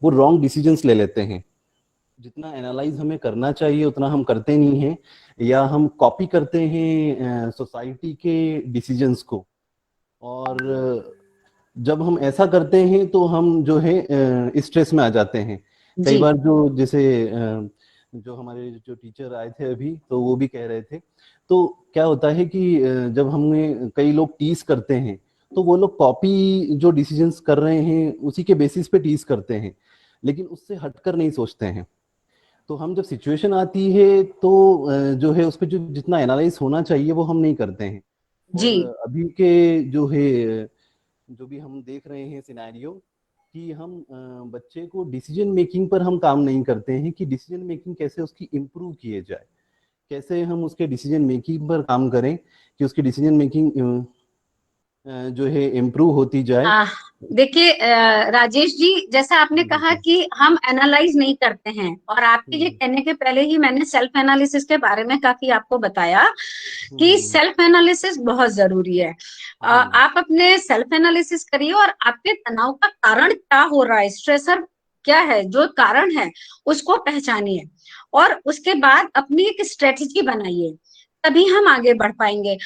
वो रॉन्ग डिसीजंस ले लेते हैं। जितना एनालाइज हमें करना चाहिए उतना हम करते नहीं हैं, या हम कॉपी करते हैं सोसाइटी के डिसीजंस को। और जब हम ऐसा करते हैं तो हम जो है स्ट्रेस में आ जाते हैं। कई बार जो हमारे जो टीचर आए थे अभी, तो वो भी कह रहे थे, तो क्या होता है कि जब हमें कई लोग टीज करते हैं तो वो लोग कॉपी जो डिसीजंस कर रहे हैं उसी के बेसिस पे टीज करते हैं, लेकिन उससे हटकर नहीं सोचते हैं। तो हम जब सिचुएशन आती है तो जो है उस पर जो जितना एनालाइज होना चाहिए वो हम नहीं करते हैं। जी। और अभी के जो है जो भी हम देख रहे हैं सिनेरियो कि हम बच्चे को डिसीजन मेकिंग पर हम काम नहीं करते हैं कि डिसीजन मेकिंग कैसे उसकी इम्प्रूव किए जाए। कैसे हम उसके डिसीजन मेकिंग पर काम करें कि उसकी डिसीजन मेकिंग जो है इम्प्रूव होती जाए। देखिए राजेश जी, जैसा आपने कहा कि हम एनालाइज नहीं करते हैं, और आपके ये कहने के पहले ही मैंने सेल्फ एनालिसिस के बारे में काफी आपको बताया कि सेल्फ एनालिसिस बहुत जरूरी है। आप अपने सेल्फ एनालिसिस करिए और आपके तनाव का कारण क्या हो रहा है, स्ट्रेसर क्या है, जो कारण है उसको पहचानिए और उसके बाद अपनी एक स्ट्रेटेजी बनाइए, तभी हम आगे बढ़ पाएंगे।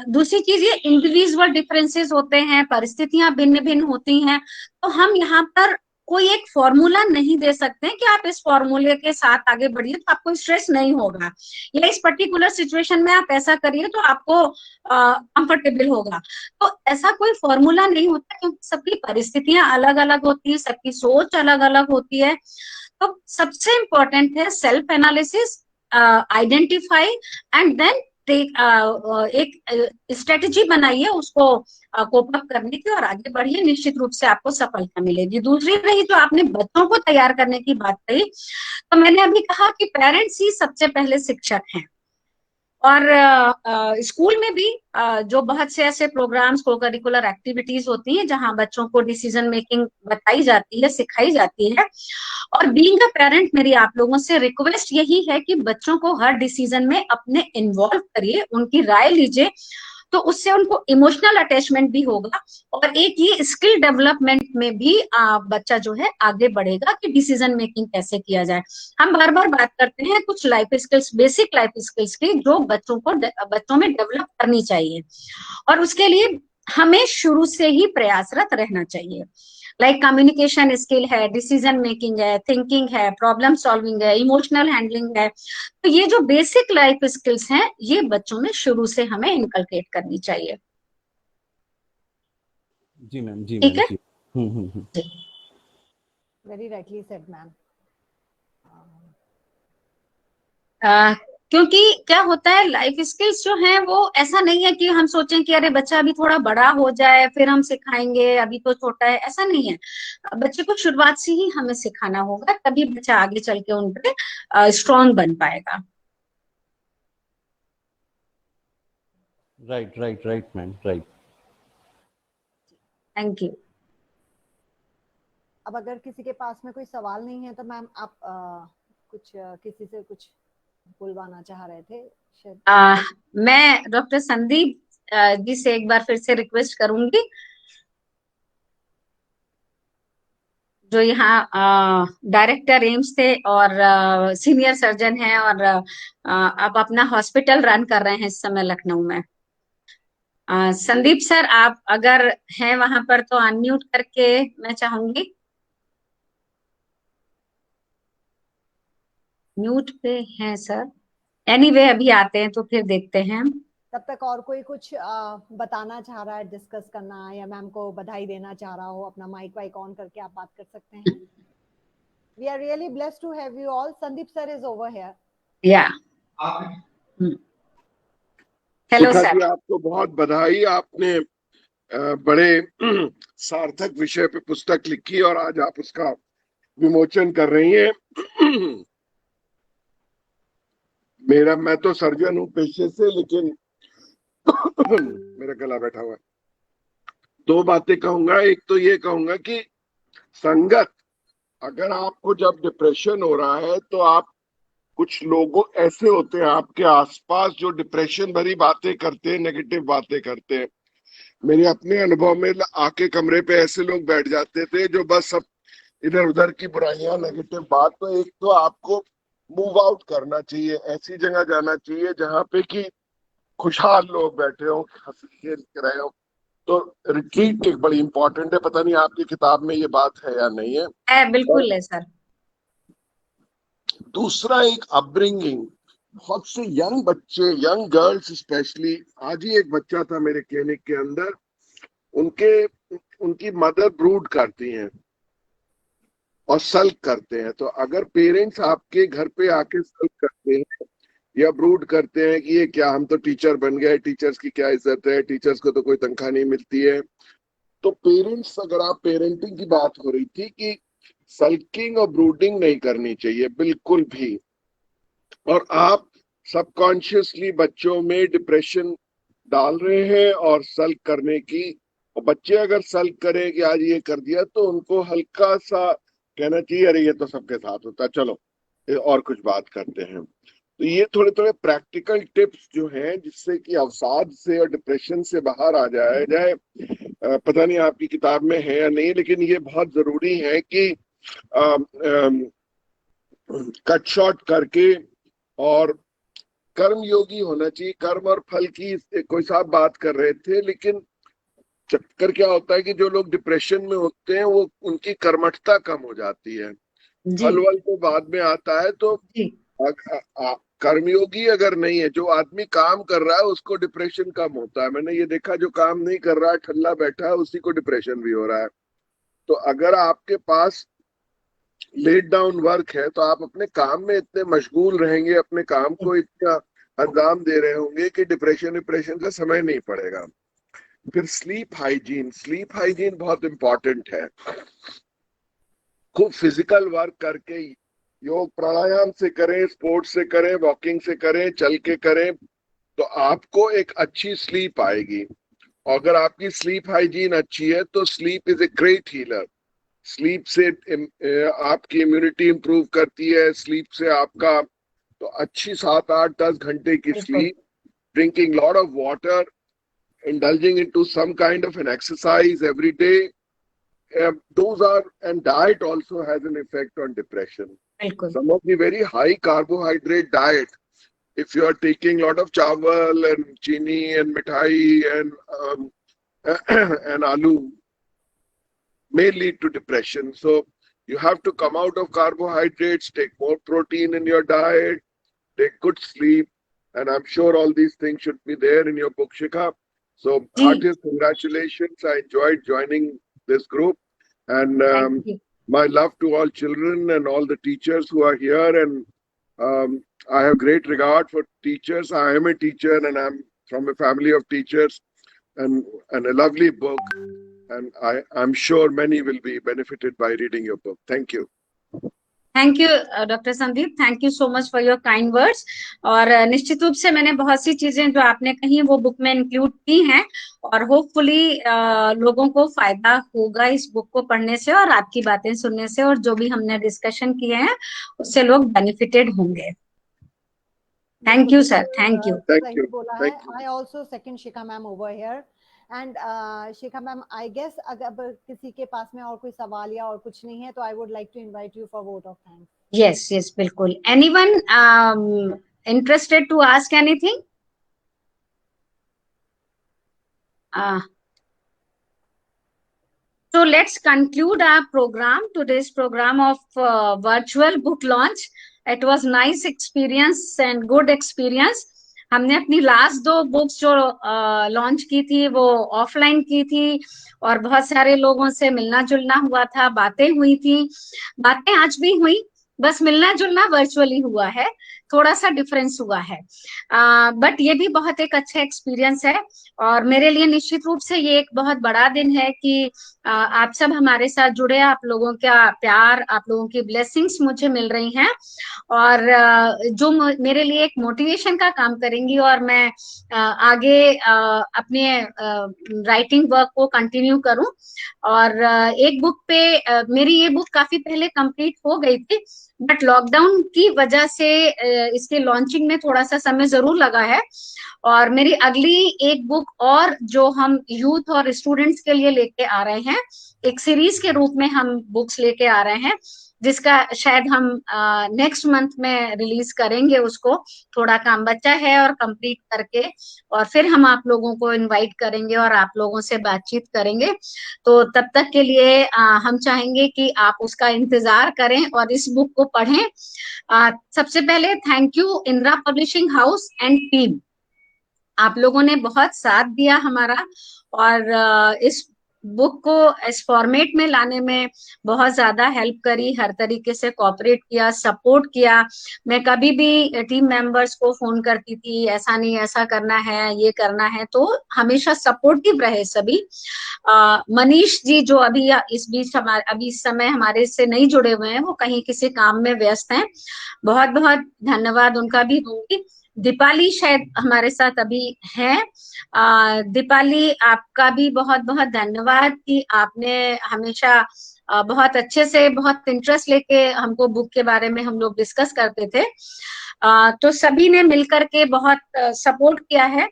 दूसरी चीज, ये इंडिविजुअल डिफरेंसेस होते हैं, परिस्थितियां भिन्न भिन्न होती हैं, तो हम यहाँ पर कोई एक फॉर्मूला नहीं दे सकते कि आप इस फॉर्मूले के साथ आगे बढ़िए तो आपको स्ट्रेस नहीं होगा, या इस पर्टिकुलर सिचुएशन में आप ऐसा करिए तो आपको कंफर्टेबल होगा। तो ऐसा कोई फॉर्मूला नहीं होता, क्योंकि सबकी परिस्थितियां अलग अलग होती है, सबकी सोच अलग अलग होती है। तो सबसे इम्पोर्टेंट है self analysis, identify and then एक स्ट्रेटेजी बनाइए उसको कोप अप करने की, और आगे बढ़िए, निश्चित रूप से आपको सफलता मिलेगी। दूसरी रही जो आपने बच्चों को तैयार करने की बात कही, तो मैंने अभी कहा कि पेरेंट्स ही सबसे पहले शिक्षक हैं, और स्कूल में भी जो बहुत से ऐसे प्रोग्राम्स, को करिकुलर एक्टिविटीज होती हैं जहां बच्चों को डिसीजन मेकिंग बताई जाती है, सिखाई जाती है। और बीइंग अ पेरेंट, मेरी आप लोगों से रिक्वेस्ट यही है कि बच्चों को हर डिसीजन में अपने इन्वॉल्व करिए, उनकी राय लीजिए, तो उससे उनको इमोशनल अटैचमेंट भी होगा, और एक ये स्किल डेवलपमेंट में भी बच्चा जो है आगे बढ़ेगा कि डिसीजन मेकिंग कैसे किया जाए। हम बार बार बात करते हैं कुछ life skills, basic life skills की, जो बच्चों में डेवलप करनी चाहिए, और उसके लिए हमें शुरू से ही प्रयासरत रहना चाहिए। लाइक कम्युनिकेशन स्किल है, डिसीजन मेकिंग है, थिंकिंग है, प्रॉब्लम सॉल्विंग है, इमोशनल हैंडलिंग है। तो ये जो बेसिक लाइफ स्किल्स हैं, ये बच्चों में शुरू से हमें इनकलकेट करनी चाहिए। जी मैम, जी ठीक मैम, है। Very rightly said ma'am. क्योंकि क्या होता है, लाइफ स्किल्स जो हैं वो ऐसा नहीं है कि हम सोचें कि अरे बच्चा अभी थोड़ा बड़ा हो जाए फिर हम सिखाएंगे, अभी तो छोटा है, ऐसा नहीं है। बच्चे को शुरुआत से ही हमें सिखाना होगा, तभी बच्चा आगे चल के उन पे स्ट्रांग बन पाएगा। Right ma'am, right. Thank you. अब अगर किसी के पास में कोई सवाल नहीं है तो मैम आप कुछ किसी से कुछ बुलवाना चाह रहे थे शायद। मैं डॉक्टर संदीप जी से एक बार फिर से रिक्वेस्ट करूंगी, जो यहाँ डायरेक्टर एम्स थे और सीनियर सर्जन हैं, और आप अपना हॉस्पिटल रन कर रहे हैं इस समय लखनऊ में। संदीप सर, आप अगर हैं वहां पर तो अनम्यूट करके मैं चाहूंगी। म्यूट पे हैं सर। एनीवे अभी आते हैं तो फिर देखते हैं। तब तक और कोई कुछ बताना चाह रहा है, डिस्कस करना, या मैम को बधाई देना चाह रहा हो, अपना माइक वाइक ऑन करके आप बात कर सकते हैं। We are really blessed to have you all. Sandeep sir is over here. Yeah. Hello Shikha sir. जी, आपको बहुत बधाई। आपने बड़े सार्थक विषय पे पुस्तक लिखी और आज आप उसका विमोचन कर रही हैं। मैं तो सर्जन हूं पेशे से, लेकिन मेरा गला बैठा हुआ है। दो बातें कहूंगा। एक तो ये कहूंगा कि संगत, अगर आपको जब डिप्रेशन हो रहा है तो आप, कुछ लोग ऐसे होते हैं आपके आसपास जो डिप्रेशन भरी बातें करते हैं, नेगेटिव बातें करते हैं। मेरे अपने अनुभव में आके कमरे पे ऐसे लोग बैठ जाते थे जो बस सब इधर उधर की बुराइयां, नेगेटिव बात। तो एक तो आपको मूव आउट करना चाहिए, ऐसी जगह जाना चाहिए जहां पे कि खुशहाल लोग बैठे हो, हंस खेल रहे हो। तो रिट्रीट एक बड़ी इंपॉर्टेंट है। पता नहीं आपकी किताब में ये बात है या नहीं है। बिल्कुल है सर। दूसरा, एक अपब्रिंगिंग। बहुत से यंग बच्चे, यंग गर्ल्स स्पेशली, आज ही एक बच्चा था मेरे क्लिनिक के अंदर, उनकी मदर ब्रूड करती हैं और सल्क करते हैं। तो अगर पेरेंट्स आपके घर पे आके सल्क करते हैं या ब्रूड करते हैं कि ये क्या, हम तो टीचर बन गए, टीचर्स की क्या इज्जत है, टीचर्स को तो कोई तनख्वाह नहीं मिलती है। तो पेरेंट्स, अगर आप पेरेंटिंग की बात हो रही थी कि सल्किंग और ब्रूडिंग नहीं करनी चाहिए बिल्कुल भी। और आप सबकॉन्शियसली बच्चों में डिप्रेशन डाल रहे हैं और सल्क करने की, और बच्चे अगर सल्क करें कि आज ये कर दिया तो उनको हल्का सा कहना चाहिए अरे ये तो सबके साथ होता है, चलो और कुछ बात करते हैं। तो ये थोड़े थोड़े प्रैक्टिकल टिप्स जो हैं जिससे कि अवसाद से और डिप्रेशन से बाहर आ जाए। पता नहीं आपकी किताब में है या नहीं, लेकिन ये बहुत जरूरी है कि कट शॉर्ट करके, और कर्म योगी होना चाहिए। कर्म और फल की कोई साहब बात कर रहे थे, लेकिन चक्कर क्या होता है कि जो लोग डिप्रेशन में होते हैं वो उनकी कर्मठता कम हो जाती है, फल वल तो बाद में आता है। तो कर्मयोगी अगर नहीं है, जो आदमी काम कर रहा है उसको डिप्रेशन कम होता है। मैंने ये देखा जो काम नहीं कर रहा है, ठल्ला बैठा है, उसी को डिप्रेशन भी हो रहा है। तो अगर आपके पास लेट डाउन वर्क है तो आप अपने काम में इतने मशगूल रहेंगे, अपने काम को इतना अंजाम दे रहे होंगे कि डिप्रेशन का समय नहीं पड़ेगा। फिर स्लीप हाइजीन बहुत इंपॉर्टेंट है। खूब फिजिकल वर्क करके, योग प्राणायाम से करें, स्पोर्ट्स से करें, वॉकिंग से करें, चल के करें, तो आपको एक अच्छी स्लीप आएगी। और अगर आपकी स्लीप हाइजीन अच्छी है तो sleep is a great healer. Sleep से आपकी इम्यूनिटी इंप्रूव करती है, स्लीप से आपका तो अच्छी 7, 8, 10 घंटे की sleep, drinking lot of water, indulging into some kind of an exercise every day, those are, and diet also has an effect on depression. Some of the very high carbohydrate diet, if you are taking lot of chawal and chini and mithai and aloo, may lead to depression. So you have to come out of carbohydrates, take more protein in your diet, take good sleep, and I'm sure all these things should be there in your book, Shikha. So artists, congratulations. I enjoyed joining this group, and my love to all children and all the teachers who are here. And I have great regard for teachers. I am a teacher and I'm from a family of teachers, and a lovely book. And I'm sure many will be benefited by reading your book. Thank you. Thank you doctor Sandeep, thank you so much for your kind words. और निश्चित रूप से मैंने बहुत सी चीजें जो आपने कही वो बुक में इंक्लूड की हैं, और होपफुली लोगों को फायदा होगा इस बुक को पढ़ने से और आपकी बातें सुनने से, और जो भी हमने डिस्कशन किए हैं उससे लोग बेनिफिटेड होंगे। Thank you sir, thank you. I also second Shikha ma'am over here. And Shikha ma'am, I guess अगर किसी के पास में और कोई सवाल या और कुछ नहीं है तो I would like to invite you for vote of thanks. Yes, बिल्कुल। Anyone interested to ask anything? So let's conclude our program, today's program of virtual book launch. It was nice experience and good experience. हमने अपनी last 2 books जो launch की थी वो offline की थी, और बहुत सारे लोगों से मिलना जुलना हुआ था, बातें हुई थी। बातें आज भी हुई, बस मिलना जुलना वर्चुअली हुआ है, थोड़ा सा डिफरेंस हुआ है। बट ये भी बहुत एक अच्छा एक्सपीरियंस है, और मेरे लिए निश्चित रूप से ये एक बहुत बड़ा दिन है कि आप सब हमारे साथ जुड़े। आप लोगों का प्यार, आप लोगों की ब्लेसिंग्स मुझे मिल रही हैं, और जो मेरे लिए एक मोटिवेशन का काम करेंगी, और मैं आगे अपने राइटिंग वर्क को कंटिन्यू करूं। और एक बुक पे मेरी ये बुक काफी पहले कंप्लीट हो गई थी, बट लॉकडाउन की वजह से इसके लॉन्चिंग में थोड़ा सा समय जरूर लगा है। और मेरी अगली एक बुक और जो हम यूथ और स्टूडेंट्स के लिए लेके आ रहे हैं, एक सीरीज के रूप में हम बुक्स लेके आ रहे हैं, जिसका शायद हम नेक्स्ट मंथ में रिलीज करेंगे। उसको थोड़ा काम बचा है और कंप्लीट करके, और फिर हम आप लोगों को इनवाइट करेंगे और आप लोगों से बातचीत करेंगे। तो तब तक के लिए हम चाहेंगे कि आप उसका इंतजार करें और इस बुक को पढ़ें। सबसे पहले thank you Indira publishing house and team, आप लोगों ने बहुत साथ दिया हमारा, और इस बुक को इस फॉर्मेट में लाने में बहुत ज्यादा हेल्प करी, हर तरीके से कोऑपरेट किया, सपोर्ट किया। मैं कभी भी टीम मेंबर्स को फोन करती थी, ऐसा नहीं ऐसा करना है, ये करना है, तो हमेशा सपोर्टिव रहे सभी। मनीष जी जो अभी इस समय हमारे से नहीं जुड़े हुए हैं, वो कहीं किसी काम में व्यस्त हैं, बहुत बहुत धन्यवाद उनका भी दूंगी। दीपाली शायद हमारे साथ अभी है। दीपाली, आपका भी बहुत बहुत धन्यवाद कि आपने हमेशा बहुत अच्छे से, बहुत इंटरेस्ट लेके हमको बुक के बारे में हम लोग डिस्कस करते थे। तो सभी ने मिलकर के बहुत सपोर्ट किया है।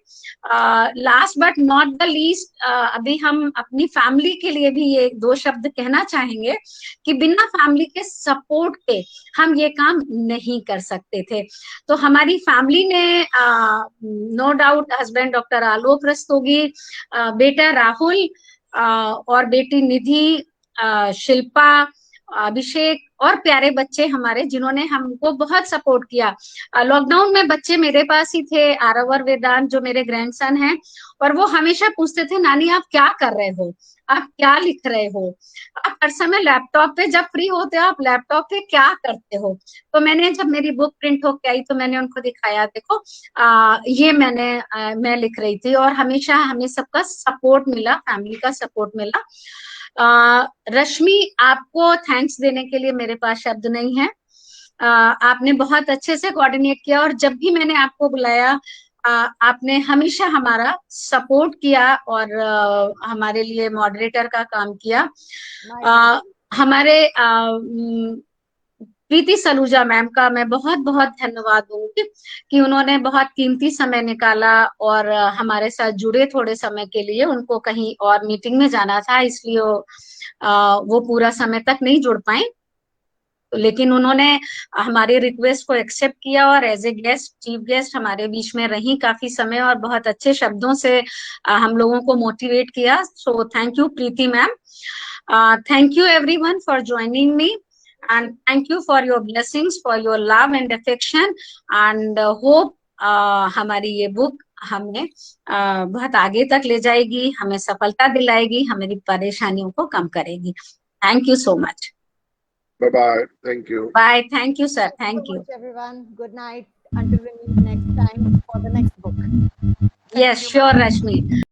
Last but not the least, अभी हम अपनी फैमिली के लिए भी ये 2 शब्द कहना चाहेंगे कि बिना फैमिली के सपोर्ट के हम ये काम नहीं कर सकते थे। तो हमारी फैमिली ने नो डाउट हस्बैंड डॉक्टर आलोक रस्तोगी, बेटा राहुल और बेटी निधि, शिल्पा, अभिषेक और प्यारे बच्चे हमारे, जिन्होंने हमको बहुत सपोर्ट किया। लॉकडाउन में बच्चे मेरे पास ही थे, आरव और वेदांत जो मेरे ग्रैंडसन हैं, और वो हमेशा पूछते थे, नानी आप क्या कर रहे हो, आप क्या लिख रहे हो, आप हर समय लैपटॉप पे, जब फ्री होते हो आप लैपटॉप पे क्या करते हो। तो मैंने, जब मेरी बुक प्रिंट होके आई तो मैंने उनको दिखाया, देखो ये मैं लिख रही थी, और हमेशा हमें सबका सपोर्ट मिला, फैमिली का सपोर्ट मिला। रश्मि, आपको थैंक्स देने के लिए मेरे पास शब्द नहीं है। आपने बहुत अच्छे से कोऑर्डिनेट किया, और जब भी मैंने आपको बुलाया आपने हमेशा हमारा सपोर्ट किया और हमारे लिए मॉडरेटर का काम किया। हमारे प्रीति सलूजा मैम का मैं बहुत बहुत धन्यवाद दूंगी कि उन्होंने बहुत कीमती समय निकाला और हमारे साथ जुड़े थोड़े समय के लिए। उनको कहीं और मीटिंग में जाना था, इसलिए वो पूरा समय तक नहीं जुड़ पाए, लेकिन उन्होंने हमारे रिक्वेस्ट को एक्सेप्ट किया और as a guest, chief guest हमारे बीच में रही काफी समय और बहुत अच्छे शब्दों से हम लोगों को मोटिवेट किया। सो thank you Preeti ma'am. Thank you everyone for joining me, and thank you for your blessings, for your love and affection, and hope हमारी ये बुक हमें बहुत आगे तक ले जाएगी, हमें सफलता दिलाएगी, हमारी परेशानियों को कम करेगी। Thank you so much. Bye bye. Thank you. Bye. Thank you, sir. Thank so you. much, everyone. Good night. Until we meet next time for the next book. Yes, sure, Rashmi.